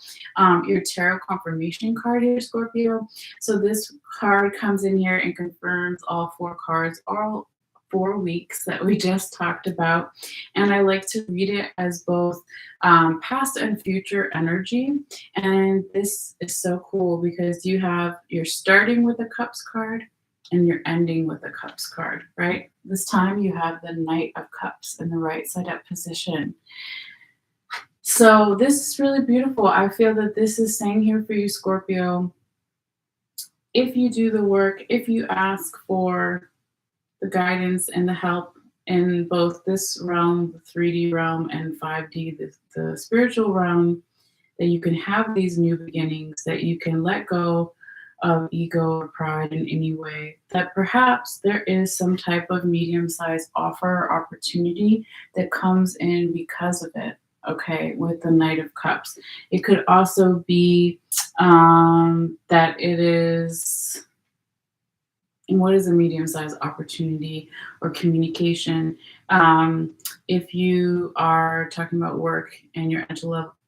your tarot confirmation card here, Scorpio. So this card comes in here and confirms all four cards, all 4 weeks that we just talked about. And I like to read it as both past and future energy. And this is so cool because you're starting with a Cups card and you're ending with a Cups card, right? This time you have the Knight of Cups in the right side up position. So this is really beautiful. I feel that this is saying here for you, Scorpio, if you do the work, if you ask for the guidance and the help in both this realm, the 3D realm, and 5D, the spiritual realm, that you can have these new beginnings, that you can let go of ego or pride in any way, that perhaps there is some type of medium-sized offer or opportunity that comes in because of it, okay, with the Knight of Cups. It could also be that it is, and what is a medium-sized opportunity or communication? If you are talking about work and you're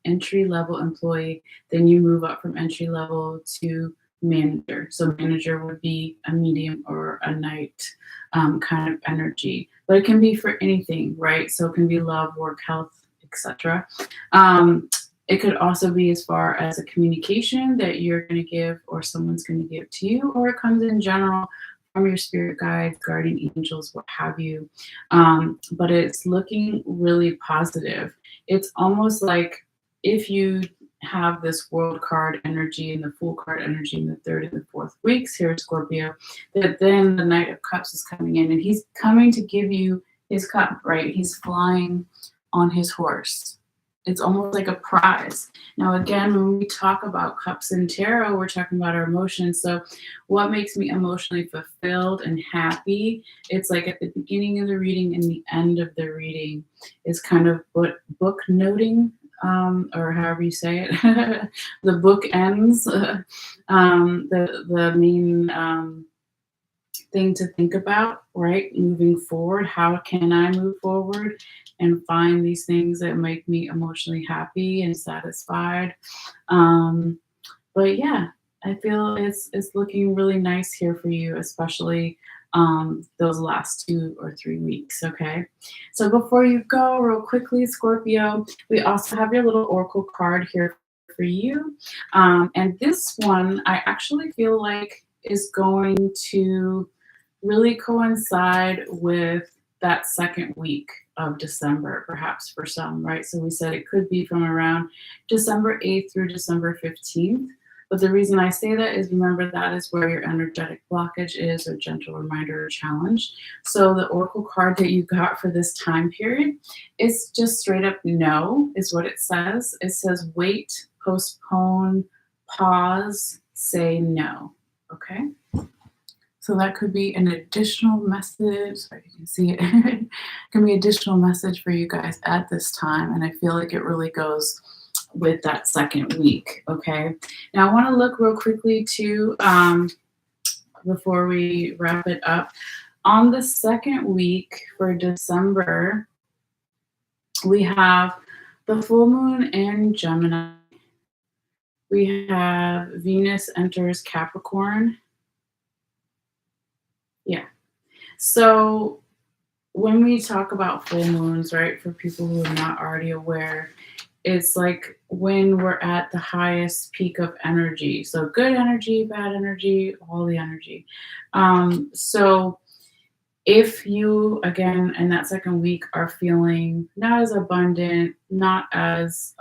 entry-level employee, then you move up from entry level to manager. So manager would be a medium or a Knight kind of energy, but it can be for anything, right? So it can be love, work, health, etc. It could also be as far as a communication that you're going to give or someone's going to give to you, or it comes in general from your spirit guides, guardian angels, what have you. But it's looking really positive. It's almost like if you have this world card energy and the full card energy in the third and the fourth weeks here, Scorpio, that then the Knight of Cups is coming in and he's coming to give you his cup, right? He's flying on his horse. It's almost like a prize. Now, again, when we talk about cups in tarot, we're talking about our emotions. So what makes me emotionally fulfilled and happy? It's like at the beginning of the reading and the end of the reading is kind of book noting, or however you say it. The book ends, the main thing to think about, right? Moving forward, how can I move forward and find these things that make me emotionally happy and satisfied? But yeah, I feel it's looking really nice here for you, especially those last 2 or 3 weeks, okay? So before you go, real quickly, Scorpio, we also have your little oracle card here for you. And this one, I actually feel like is going to really coincide with that second week of December, perhaps for some, right? So we said it could be from around December 8th through December 15th. But the reason I say that is remember that is where your energetic blockage is, or gentle reminder or challenge. So the oracle card that you got for this time period is just straight up no, is what it says. It says wait, postpone, pause, say no. Okay? So that could be an additional message. Sorry, you can see it. It can be additional message for you guys at this time. And I feel like it really goes with that second week. Okay. Now I want to look real quickly too, before we wrap it up. On the second week for December, we have the full moon in Gemini. We have Venus enters Capricorn. Yeah. So when we talk about full moons, right, for people who are not already aware, it's like when we're at the highest peak of energy. So good energy, bad energy, all the energy. So if you, again, in that second week are feeling not as abundant, not as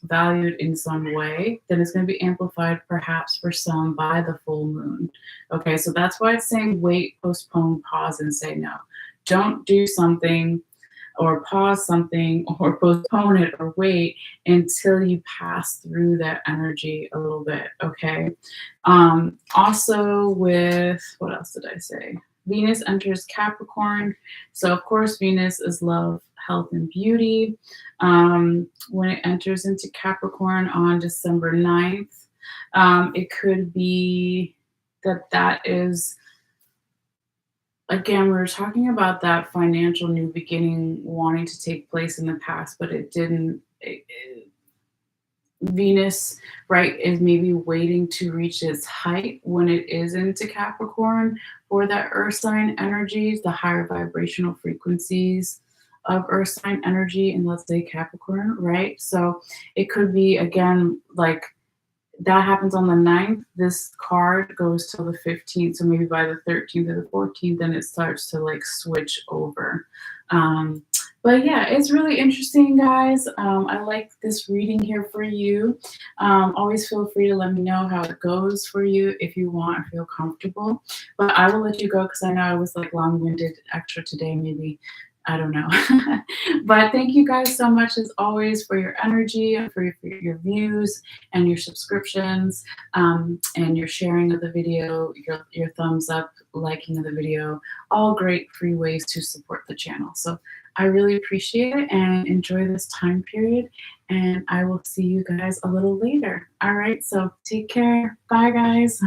valued in some way, then it's going to be amplified perhaps for some by the full moon. Okay, so that's why it's saying wait, postpone, pause, and say no. Don't do something or pause something or postpone it or wait until you pass through that energy a little bit, okay? Also with, what else did I say? Venus enters Capricorn. So of course, Venus is love, health, and beauty. When it enters into Capricorn on December 9th, it could be that is, again, we were talking about that financial new beginning wanting to take place in the past, but it didn't. Venus, right, is maybe waiting to reach its height when it is into Capricorn for that earth sign energies, the higher vibrational frequencies of earth sign energy, and let's say Capricorn, right? So it could be, again, like that happens on the 9th. This card goes till the 15th. So maybe by the 13th or the 14th, then it starts to like switch over. But yeah, it's really interesting, guys. I like this reading here for you. Always feel free to let me know how it goes for you if you want or feel comfortable. But I will let you go because I know I was like long-winded extra today, maybe. I don't know. But thank you guys so much as always for your energy and for your views and your subscriptions, and your sharing of the video, your thumbs up, liking of the video, all great free ways to support the channel. So I really appreciate it and enjoy this time period. And I will see you guys a little later. All right. So take care. Bye, guys.